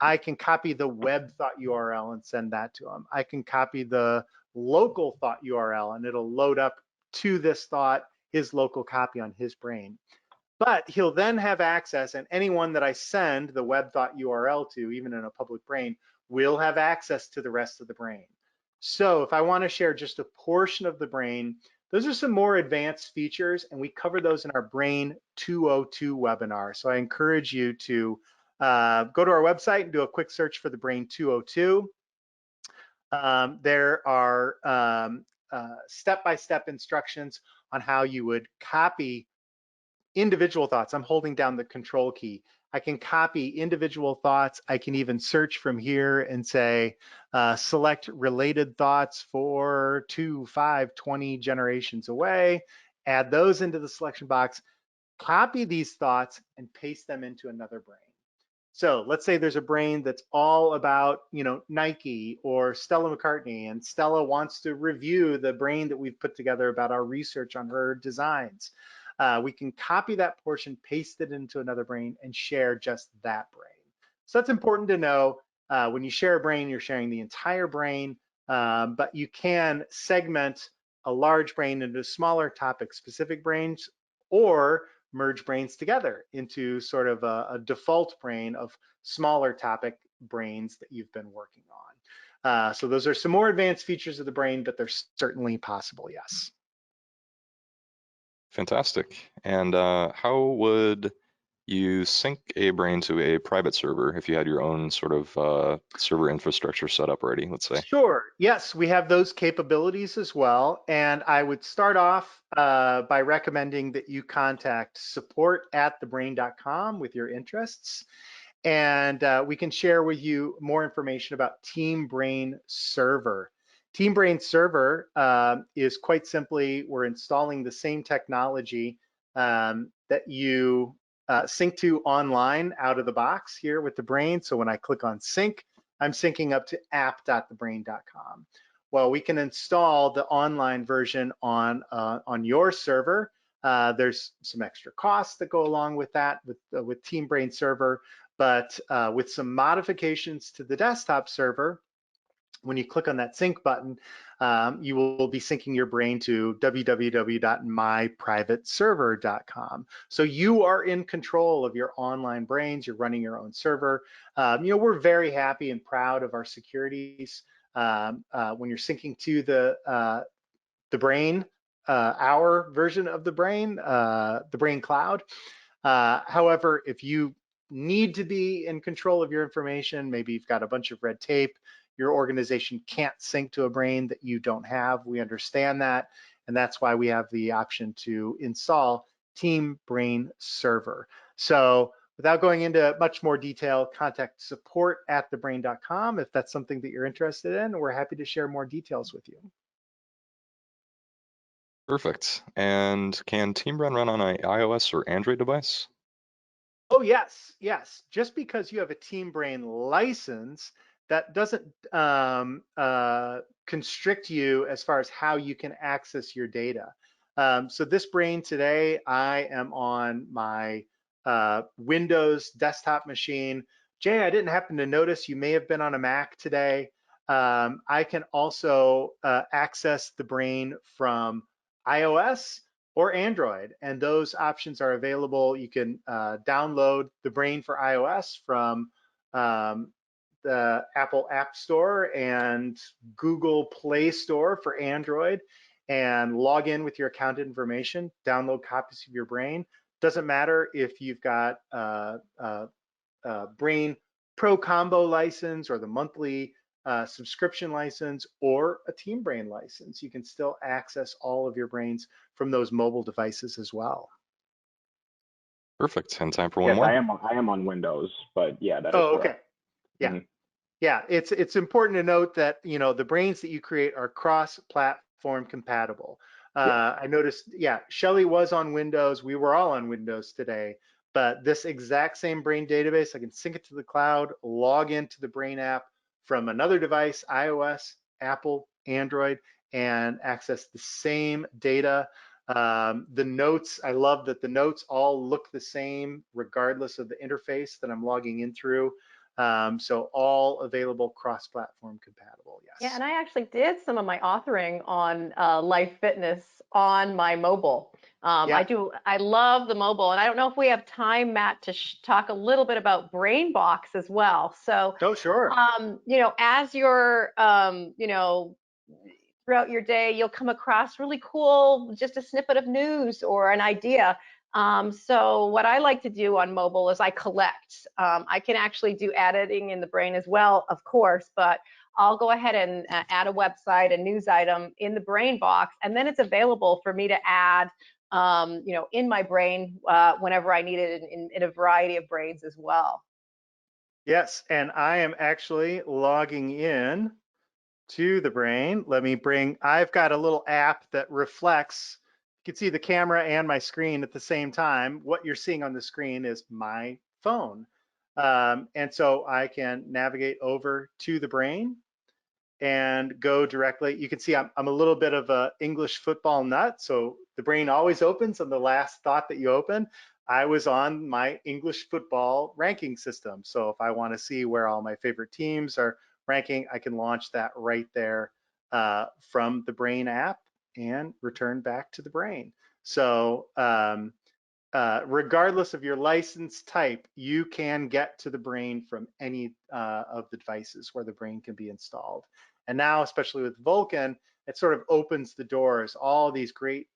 I can copy the web thought URL and send that to him. I can copy the local thought URL and it'll load up to this thought, his local copy on his brain. But he'll then have access, and anyone that I send the web thought URL to, even in a public brain, will have access to the rest of the brain. So if I want to share just a portion of the brain, those are some more advanced features, and we cover those in our Brain 202 webinar. So I encourage you to go to our website and do a quick search for the Brain 202. There are step-by-step instructions on how you would copy individual thoughts. I'm holding down the control key. I can copy individual thoughts. I can even search from here and say, select related thoughts for 2, 5, 20 generations away, add those into the selection box, copy these thoughts and paste them into another brain. So let's say there's a brain that's all about, Nike or Stella McCartney, and Stella wants to review the brain that we've put together about our research on her designs. We can copy that portion, paste it into another brain, and share just that brain. So that's important to know. When you share a brain, you're sharing the entire brain, but you can segment a large brain into smaller topic-specific brains, or merge brains together into sort of a default brain of smaller topic brains that you've been working on. So those are some more advanced features of the brain, but they're certainly possible, yes. Fantastic. And how would you sync a brain to a private server if you had your own sort of server infrastructure set up already, let's say? Sure. Yes, we have those capabilities as well. And I would start off by recommending that you contact support@thebrain.com with your interests. And we can share with you more information about TeamBrain Server. TeamBrain Server is quite simply, we're installing the same technology that you sync to online out of the box here with the brain. So when I click on sync, I'm syncing up to app.thebrain.com. Well, we can install the online version on your server. There's some extra costs that go along with that with TeamBrain Server, but with some modifications to the desktop server, when you click on that sync button, you will be syncing your brain to www.myprivateserver.com. So you are in control of your online brains. You're running your own server. We're very happy and proud of our securities. When you're syncing to the brain, our version of the brain cloud. However, if you need to be in control of your information, maybe you've got a bunch of red tape, your organization can't sync to a brain that you don't have. We understand that, and that's why we have the option to install TeamBrain Server. So without going into much more detail, contact support@thebrain.com if that's something that you're interested in. We're happy to share more details with you. Perfect. And can TeamBrain run on an iOS or Android device? Oh, yes, yes. Just because you have a TeamBrain license, that doesn't constrict you as far as how you can access your data. So this brain today, I am on my Windows desktop machine. Jay, I didn't happen to notice you may have been on a Mac today. I can also access the brain from iOS or Android, and those options are available. You can download the brain for iOS from the Apple App Store and Google Play Store for Android, and log in with your account information, download copies of your brain. Doesn't matter if you've got Brain Pro Combo license or the monthly subscription license or a TeamBrain license. You can still access all of your brains from those mobile devices as well. Perfect. And time for one Yes, more. I am on Windows, but yeah, that is Oh, okay. correct. Yeah. Mhm. Yeah, it's important to note that the brains that you create are cross-platform compatible. Yeah. I noticed, yeah, Shelly was on Windows. We were all on Windows today, but this exact same brain database, I can sync it to the cloud, log into the brain app from another device, iOS, Apple, Android, and access the same data. The notes, I love that the notes all look the same regardless of the interface that I'm logging in through. So all available cross-platform compatible, yes. Yeah, and I actually did some of my authoring on life fitness on my mobile. Yeah. I love the mobile, and I don't know if we have time, Matt, to talk a little bit about BrainBox as well. So, Oh, sure. as you're, throughout your day, you'll come across really cool, just a snippet of news or an idea. So what I like to do on mobile is I collect. I can actually do editing in the brain as well, of course, but I'll go ahead and add a website, a news item in the brain box, and then it's available for me to add, in my brain whenever I need it in a variety of brains as well. Yes, and I am actually logging in to the brain. I've got a little app that reflects, you can see the camera and my screen at the same time. What you're seeing on the screen is my phone. And so I can navigate over to the brain and go directly. You can see I'm a little bit of a English football nut, so the brain always opens on the last thought that you open. I was on my English football ranking system, so if I want to see where all my favorite teams are ranking, I can launch that right there from the Brain app and return back to the brain. So regardless of your license type, you can get to the brain from any of the devices where the brain can be installed. And now, especially with Vulkan, it sort of opens the doors, all these great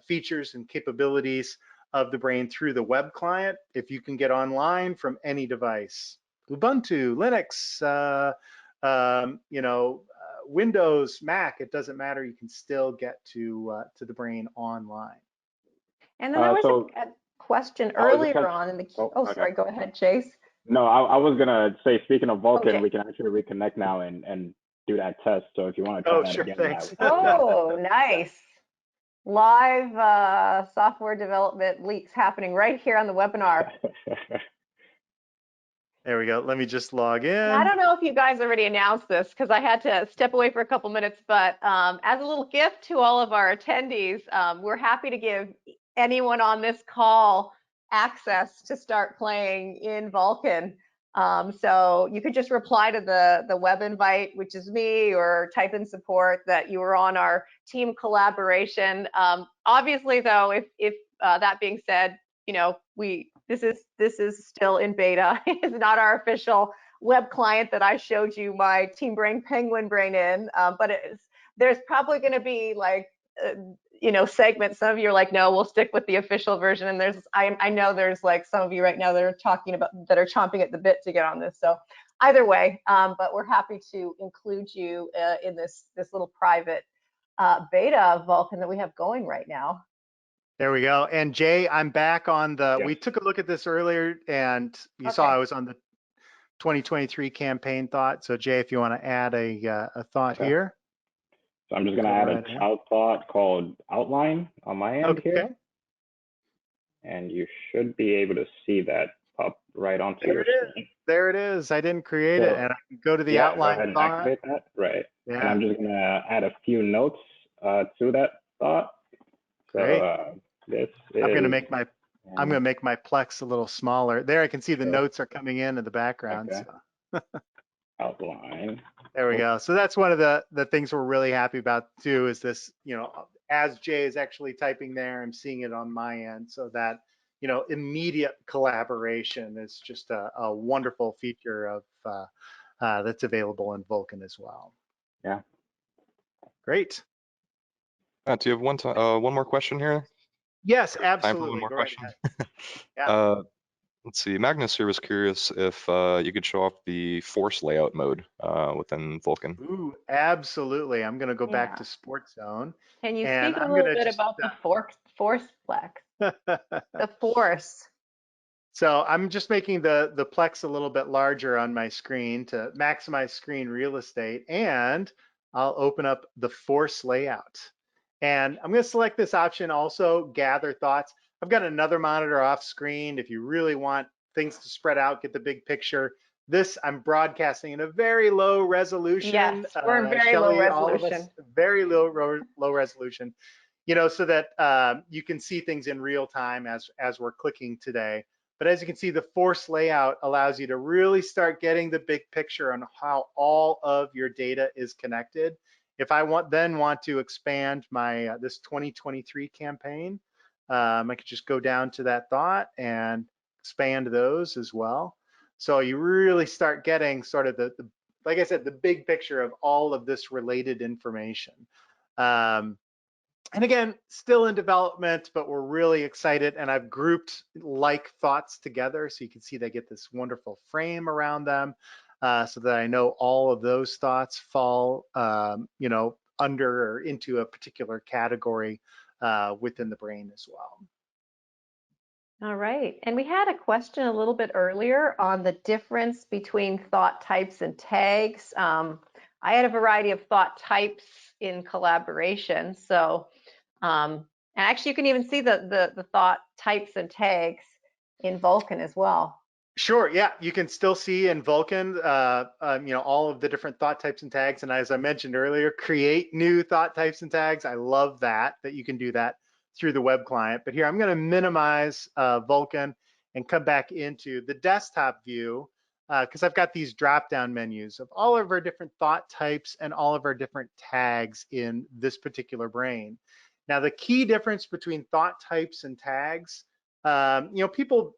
features and capabilities of the brain through the web client. If you can get online from any device, Ubuntu, Linux, Windows, Mac, it doesn't matter. You can still get to the brain online. And then there was So a question I was just earlier on in the, okay. sorry, go ahead, Chase. No, I was gonna say, speaking of Vulkan, Okay. we can actually reconnect now and do that test. So if you want to try that sure, again, thanks. Oh, nice. Live software development leaks happening right here on the webinar. There we go. Let me just log in. And I don't know if you guys already announced this because I had to step away for a couple minutes, but as a little gift to all of our attendees, we're happy to give anyone on this call access to start playing in Vulkan. So you could just reply to the web invite, which is me, or type in support that you were on our team collaboration. Obviously, though, if that being said, you know, this is still in beta. It's not our official web client that I showed you my Team Brain Penguin Brain in, but there's probably going to be like segments. Some of you are like, no, we'll stick with the official version. And I know there's like some of you right now that are chomping at the bit to get on this. So either way, but we're happy to include you in this little private beta of Vulkan that we have going right now. There we go. And Jay, I'm back on the, Yes. we took a look at this earlier and you saw I was on the 2023 campaign thought. So Jay, if you want to add a thought here. So I'm just going to add a child thought called outline on my end here. And you should be able to see that pop right onto your screen. There it is. I didn't create it, and I can go to the outline go ahead and thought. activate that. Right. Yeah. And I'm just going to add a few notes to that thought. Great. So this is, I'm going to make my Plex a little smaller. There I can see the notes are coming in the background. Okay. So. Outline. There we go. So that's one of the things we're really happy about too, is this, as Jay is actually typing there, I'm seeing it on my end, so that, immediate collaboration is just a wonderful feature of that's available in Vulkan as well. Yeah. Great. Do you have one more question here? Yes, absolutely. Time for one more question. Yeah. Let's see. Magnus here was curious if you could show off the force layout mode within Vulkan. Ooh, absolutely. I'm going to go back to Sports Zone. Can you speak a little bit about the force Plex? The force. So I'm just making the Plex a little bit larger on my screen to maximize screen real estate, and I'll open up the force layout. And I'm going to select this option also, gather thoughts. I've got another monitor off screen. If you really want things to spread out, get the big picture. This I'm broadcasting in a very low resolution. Yes, we're very low resolution. All of us, very low resolution. So that you can see things in real time as we're clicking today. But as you can see, the force layout allows you to really start getting the big picture on how all of your data is connected. If I want to expand my this 2023 campaign, I could just go down to that thought and expand those as well. So you really start getting sort of the like I said, the big picture of all of this related information. And again, still in development, but we're really excited. And I've grouped like thoughts together, so you can see they get this wonderful frame around them, so that I know all of those thoughts fall, under or into a particular category within the brain as well. All right, and we had a question a little bit earlier on the difference between thought types and tags. I had a variety of thought types in collaboration, so and actually you can even see the thought types and tags in Vulkan as well. Sure. Yeah, you can still see in Vulkan, all of the different thought types and tags. And as I mentioned earlier, create new thought types and tags. I love that you can do that through the web client. But here I'm going to minimize Vulkan and come back into the desktop view because I've got these drop-down menus of all of our different thought types and all of our different tags in this particular brain. Now, the key difference between thought types and tags, people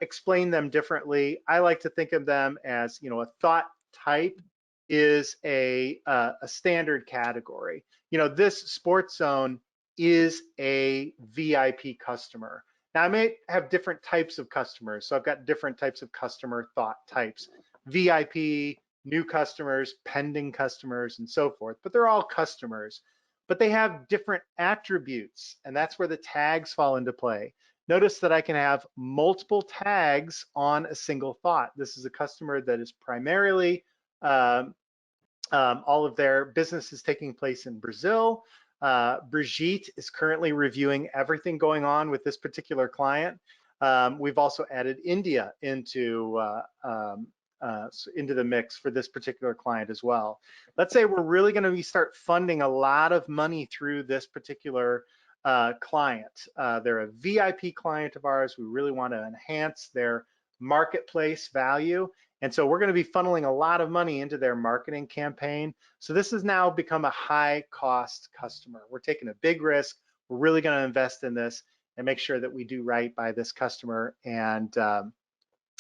explain them differently. I like to think of them as, a thought type is a standard category. This sports zone is a VIP customer. Now I may have different types of customers, so I've got different types of customer thought types: VIP, new customers, pending customers, and so forth. But they're all customers, but they have different attributes, and that's where the tags fall into play. Notice that I can have multiple tags on a single thought. This is a customer that is primarily, all of their business is taking place in Brazil. Brigitte is currently reviewing everything going on with this particular client. We've also added India into the mix for this particular client as well. Let's say we're really going to start funding a lot of money through this particular client. They're a VIP client of ours. We really want to enhance their marketplace value. And so we're going to be funneling a lot of money into their marketing campaign. So this has now become a high cost customer. We're taking a big risk. We're really going to invest in this and make sure that we do right by this customer and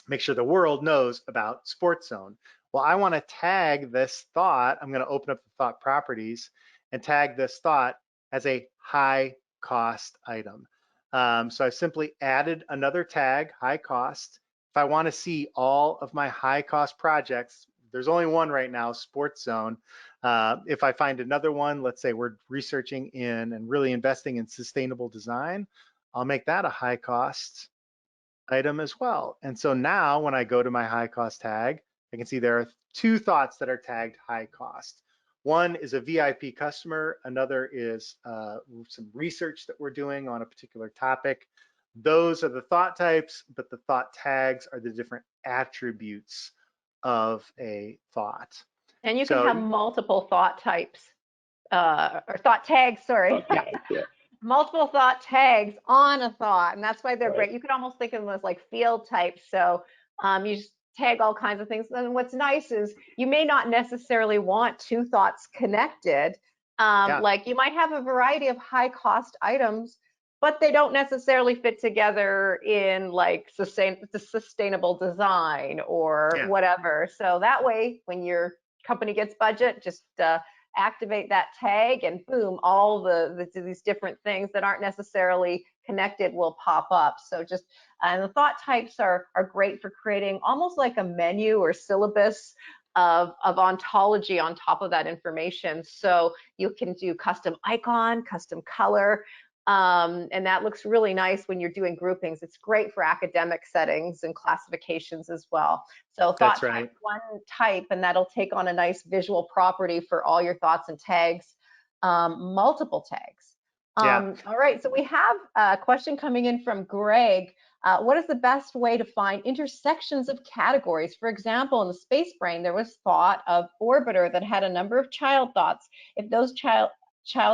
make sure the world knows about Sports Zone. Well, I want to tag this thought. I'm going to open up the thought properties and tag this thought as a high cost item. So I simply added another tag, high cost. If I want to see all of my high cost projects, there's only one right now, Sports Zone. If I find another one, let's say we're researching in and really investing in sustainable design, I'll make that a high cost item as well. And so now when I go to my high cost tag, I can see there are two thoughts that are tagged high cost. One is a VIP customer, another is some research that we're doing on a particular topic. Those are the thought types, but the thought tags are the different attributes of a thought. And you can have multiple thought types, or thought tags, sorry. Thought tags, yeah. Multiple thought tags on a thought, and that's why they're great. You can almost think of them as like field types. So you just tag all kinds of things. And what's nice is you may not necessarily want two thoughts connected. Like you might have a variety of high cost items, but they don't necessarily fit together in like sustainable design or whatever. So that way, when your company gets budget, just activate that tag and boom, all these different things that aren't necessarily connected will pop up. So just, and the thought types are great for creating almost like a menu or syllabus of ontology on top of that information. So you can do custom icon, custom color, and that looks really nice when you're doing groupings. It's great for academic settings and classifications as well. So thought type one type, and that'll take on a nice visual property for all your thoughts and tags, multiple tags. All right, so we have a question coming in from Greg. What is the best way to find intersections of categories? For example, in the space brain, there was thought of orbiter that had a number of child thoughts. If those child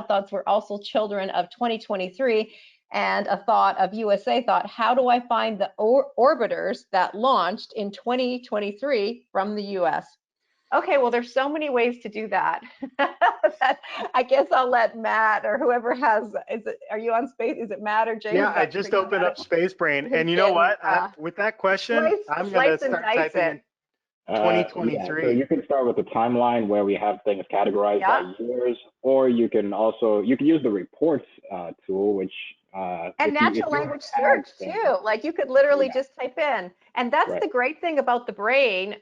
thoughts were also children of 2023 and a thought of USA thought, how do I find the orbiters that launched in 2023 from the US? Okay, well, there's so many ways to do that. I guess I'll let Matt or whoever has, are you on space? Is it Matt or James? Yeah, I just opened up Space Brain. And you know what? With that question, I'm going to start typing in 2023. Yeah, so you can start with the timeline where we have things categorized by years, or you can use the reports tool, which and natural language search too. Like you could literally just type in, and that's the great thing about the brain.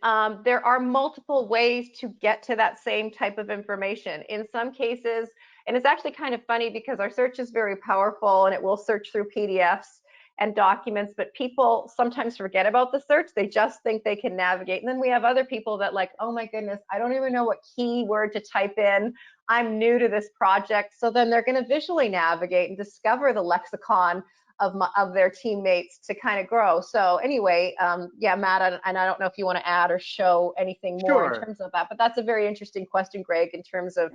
There are multiple ways to get to that same type of information. In some cases, and it's actually kind of funny because our search is very powerful and it will search through PDFs and documents, but people sometimes forget about the search. They just think they can navigate. And then we have other people that like, oh my goodness, I don't even know what keyword to type in. I'm new to this project. So then they're going to visually navigate and discover the lexicon of their teammates to kind of grow. So anyway, yeah, Matt, and I don't know if you want to add or show anything more in Sure. terms of that, but that's a very interesting question, Greg, in terms of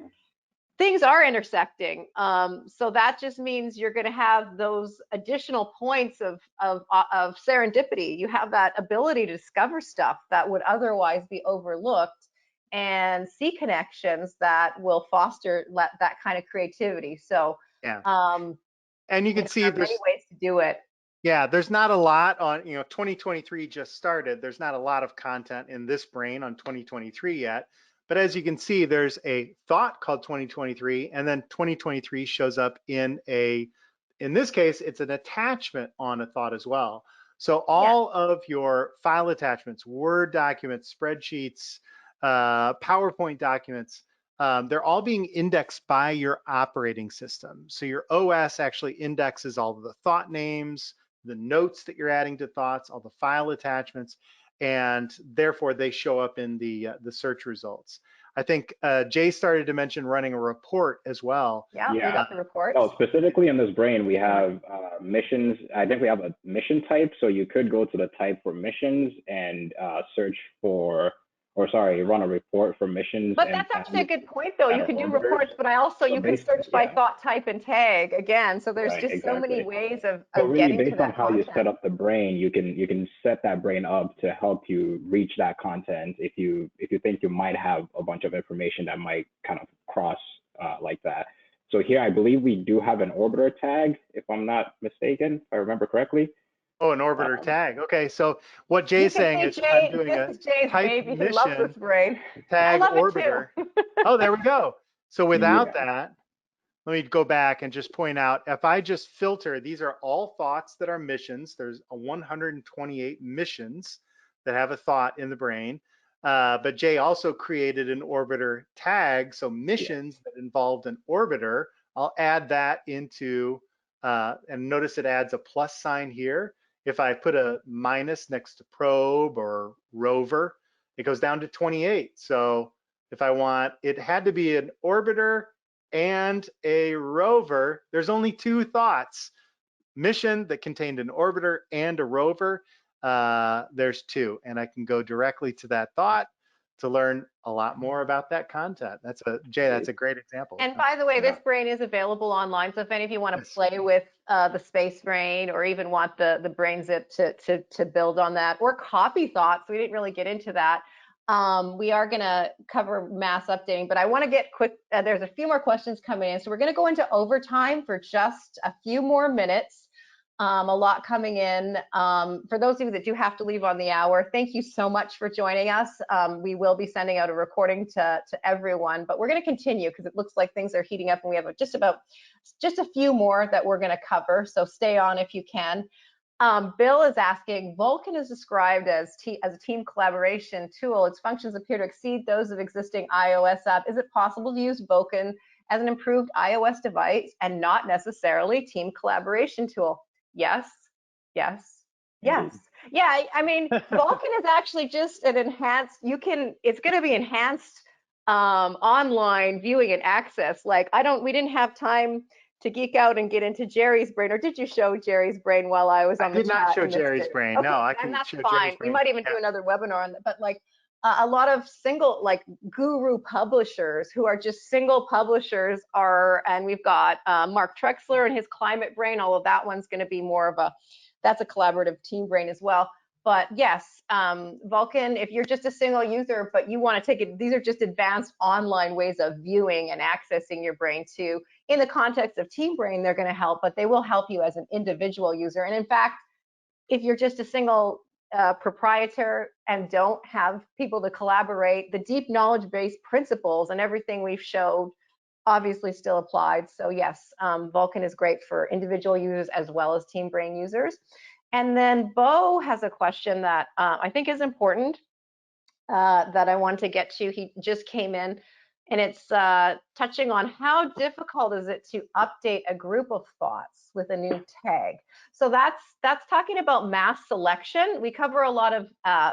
things are intersecting. So that just means you're going to have those additional points of serendipity. You have that ability to discover stuff that would otherwise be overlooked and see connections that will foster that kind of creativity. So, Yeah. um, And you can see there are many there's, ways to do it. yeah, there's not a lot on, 2023 just started. There's not a lot of content in this brain on 2023 yet. But as you can see, there's a thought called 2023, and then 2023 shows up in this case, it's an attachment on a thought as well. So all of your file attachments, Word documents, spreadsheets, PowerPoint documents, they're all being indexed by your operating system. So your OS actually indexes all of the thought names, the notes that you're adding to thoughts, all the file attachments, and therefore they show up in the search results. I think Jay started to mention running a report as well. Yeah, we got the reports. No, specifically in this brain, we have missions. I think we have a mission type, so you could go to the type for missions and search for, or sorry, run a report for missions. But that's actually a good point, though. You can do orbiters. reports, but you can search by thought type and tag again. So there's just so many ways of really, getting based to that on how content. you set up the brain, you can set that brain up to help you reach that content if you think you might have a bunch of information that might kind of cross like that. So here, I believe we do have an orbiter tag, if I'm not mistaken, if I remember correctly. Oh, an orbiter tag. Okay, so what Jay's saying is I'm doing a type mission. Love this brain. tag I love orbiter. It too. Oh, there we go. So without that, let me go back and just point out, if I just filter, these are all thoughts that are missions. There's 128 missions that have a thought in the brain. But Jay also created an orbiter tag. So missions that involved an orbiter, I'll add that into, and notice it adds a plus sign here. If I put a minus next to probe or rover, it goes down to 28. So if I want, it had to be an orbiter and a rover. There's only two thoughts. Mission that contained an orbiter and a rover. There's two, and I can go directly to that thought to learn a lot more about that content. Jay, that's a great example. And by the way, this brain is available online. So if any of you want to play with the space brain, or even want the brain zip to build on that, or copy thoughts, we didn't really get into that. We are going to cover mass updating, but I want to get quick. There's a few more questions coming in. So we're going to go into overtime for just a few more minutes. A lot coming in. For those of you that do have to leave on the hour, thank you so much for joining us. We will be sending out a recording to everyone, but we're going to continue because it looks like things are heating up, and we have just a few more that we're going to cover. So stay on if you can. Bill is asking, Vulkan is described as a team collaboration tool. Its functions appear to exceed those of existing iOS app. Is it possible to use Vulkan as an improved iOS device and not necessarily team collaboration tool? Yes, yes, yes. Yeah, I mean, Vulkan is actually just an enhanced, it's going to be enhanced online viewing and access. Like, we didn't have time to geek out and get into Jerry's brain, or did you show Jerry's brain while I was on the chat? I did not show Jerry's brain. Okay, no, I can that's show fine. Jerry's brain. We might even do another webinar on that, but like a lot of single, like guru publishers who are just single publishers and we've got Mark Trexler and his climate brain, although that one's going to be more of that's a collaborative team brain as well. But yes, Vulkan, if you're just a single user, but you want to take it, these are just advanced online ways of viewing and accessing your brain too. In the context of team brain, they're going to help, but they will help you as an individual user. And in fact, if you're just a single proprietor and don't have people to collaborate, the deep knowledge base principles and everything we've showed obviously still applied. So yes, Vulkan is great for individual users as well as team brain users. And then Bo has a question that I think is important that I want to get to. He just came in, and it's touching on how difficult is it to update a group of thoughts with a new tag. So that's talking about mass selection. We cover a lot of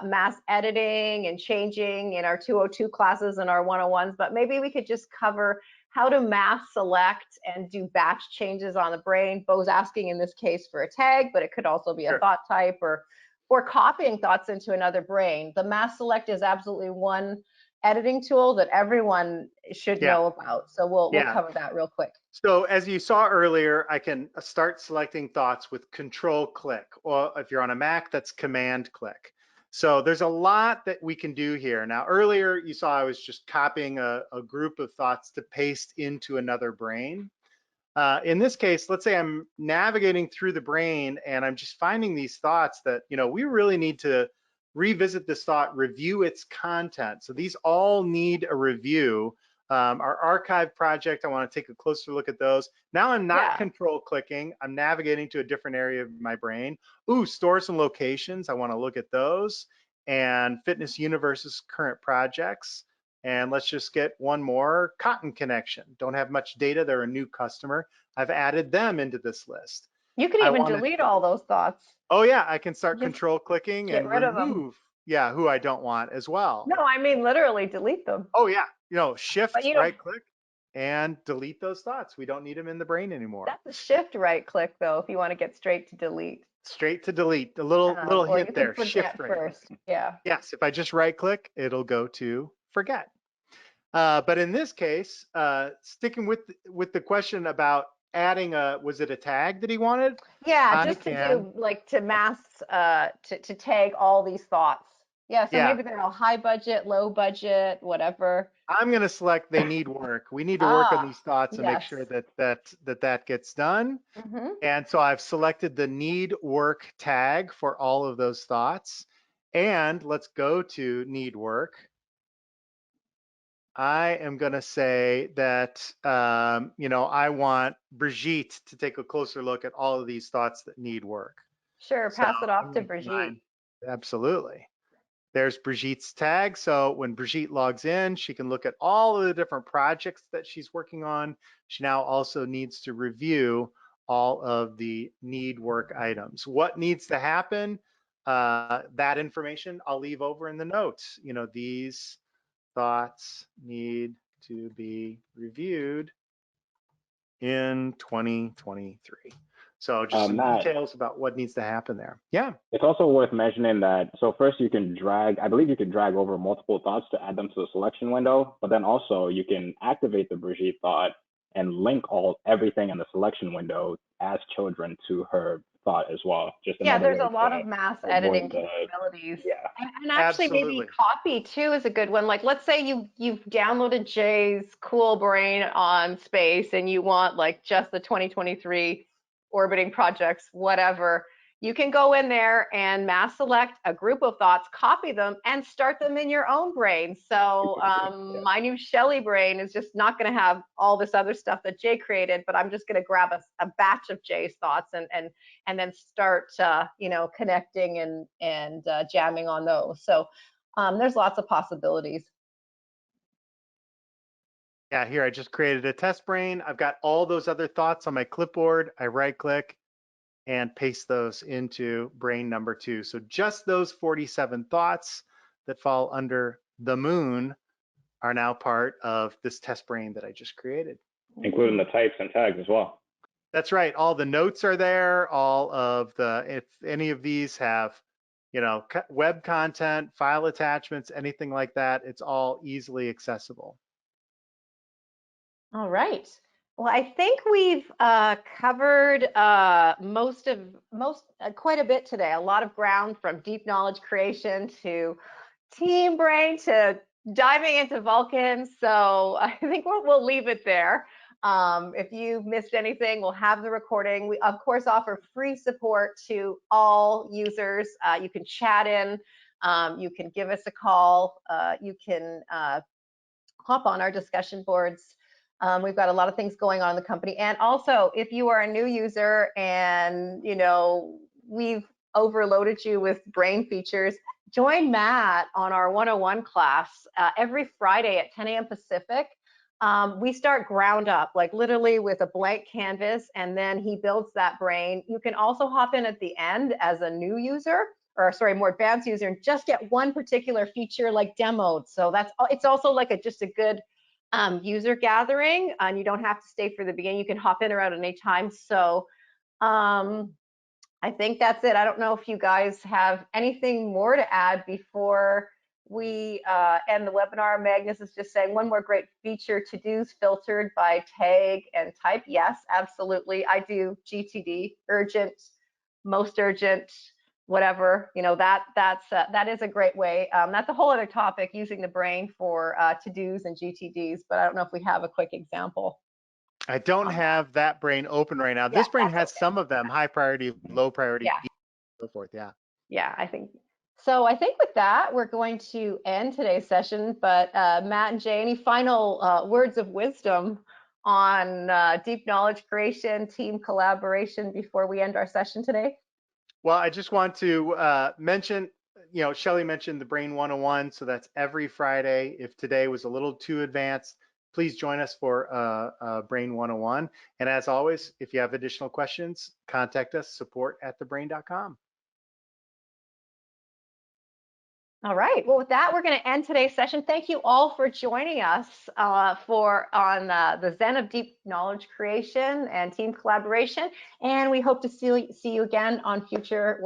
mass editing and changing in our 202 classes and our 101s, but maybe we could just cover how to mass select and do batch changes on the brain. Bo's asking in this case for a tag, but it could also be a Sure. thought type or copying thoughts into another brain. The mass select is absolutely one editing tool that everyone should know about. So we'll cover that real quick. So as you saw earlier, I can start selecting thoughts with control click, or if you're on a Mac, that's command click. So there's a lot that we can do here. Now, earlier you saw I was just copying a group of thoughts to paste into another brain. In this case, let's say I'm navigating through the brain and I'm just finding these thoughts that, we really need to revisit this thought, review its content. So these all need a review. Our archive project, I want to take a closer look at those. Now I'm not control clicking. I'm navigating to a different area of my brain. Ooh, stores and locations. I want to look at those. And fitness universe's current projects. And let's just get one more, Cotton Connection. Don't have much data, they're a new customer. I've added them into this list. You can even delete all those thoughts. Oh yeah, I can start control clicking and rid of them. remove, who I don't want as well. No, I mean literally delete them. Oh yeah, shift right click and delete those thoughts. We don't need them in the brain anymore. That's a shift right click though, if you want to get straight to delete. Straight to delete, a little hit there, shift right first. click. Yeah. Yes, if I just right click, it'll go to forget. But in this case, sticking with the question about adding was it a tag that he wanted? Yeah, just to do like to mass, to tag all these thoughts. Yeah, so maybe they're all high budget, low budget, whatever. I'm going to select they need work. We need to work on these thoughts and make sure that gets done. And so I've selected the need work tag for all of those thoughts. And let's go to need work. I am going to say that, I want Brigitte to take a closer look at all of these thoughts that need work. Sure, pass it off to Brigitte. Absolutely. There's Brigitte's tag. So when Brigitte logs in, she can look at all of the different projects that she's working on. She now also needs to review all of the need work items. What needs to happen? That information I'll leave over in the notes. These thoughts need to be reviewed in 2023. So just some details about what needs to happen there. Yeah. It's also worth mentioning that, so first you can I believe you can drag over multiple thoughts to add them to the selection window, but then also you can activate the Brigitte thought and link everything in the selection window as children to her thought as well. There's a lot of mass editing capabilities. Yeah. And actually maybe copy too is a good one. Like let's say you've downloaded Jay's cool brain on space and you want like just the 2023 orbiting projects, whatever. You can go in there and mass select a group of thoughts, copy them, and start them in your own brain. So my new Shelly brain is just not going to have all this other stuff that Jay created, but I'm just going to grab a batch of Jay's thoughts and then start connecting and jamming on those. So there's lots of possibilities. Yeah, here I just created a test brain. I've got all those other thoughts on my clipboard. I right click and paste those into brain number 2. So just those 47 thoughts that fall under the moon are now part of this test brain that I just created. Including the types and tags as well. That's right. All the notes are there. All of if any of these have, web content, file attachments, anything like that, it's all easily accessible. All right. Well, I think we've covered quite a bit today. A lot of ground, from deep knowledge creation to team brain to diving into Vulkan. So I think we'll leave it there. If you've missed anything, we'll have the recording. We of course offer free support to all users. You can chat in, you can give us a call, you can hop on our discussion boards. We've got a lot of things going on in the company. And also, if you are a new user and we've overloaded you with brain features, join Matt on our 101 class every Friday at 10 a.m. Pacific. We start ground up, like literally with a blank canvas, and then he builds that brain. You can also hop in at the end as a new user, or sorry, more advanced user, and just get one particular feature like demoed. So it's also like just a good user gathering, and you don't have to stay for the beginning. You can hop in or out at any time. So I think that's it. I don't know if you guys have anything more to add before we end the webinar. Magnus is just saying one more great feature, to-dos filtered by tag and type. Yes, absolutely. I do GTD, urgent, most urgent, whatever. You know, that is a great way. That's a whole other topic, using the brain for to-dos and GTDs, but I don't know if we have a quick example. I don't have that brain open right now. This brain has some of them, high priority, low priority, so forth. Yeah. Yeah, I think so. I think with that, we're going to end today's session. But Matt and Jay, any final words of wisdom on deep knowledge creation, team collaboration before we end our session today? Well, I just want to mention, Shelly mentioned the Brain 101, so that's every Friday. If today was a little too advanced, please join us for Brain 101. And as always, if you have additional questions, contact us, support@thebrain.com. All right. Well, with that, we're going to end today's session. Thank you all for joining us on the Zen of Deep Knowledge Creation and Team Collaboration. And we hope to see you again on future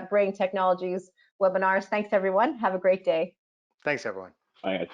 Brain Technologies webinars. Thanks, everyone. Have a great day. Thanks, everyone. Bye, guys.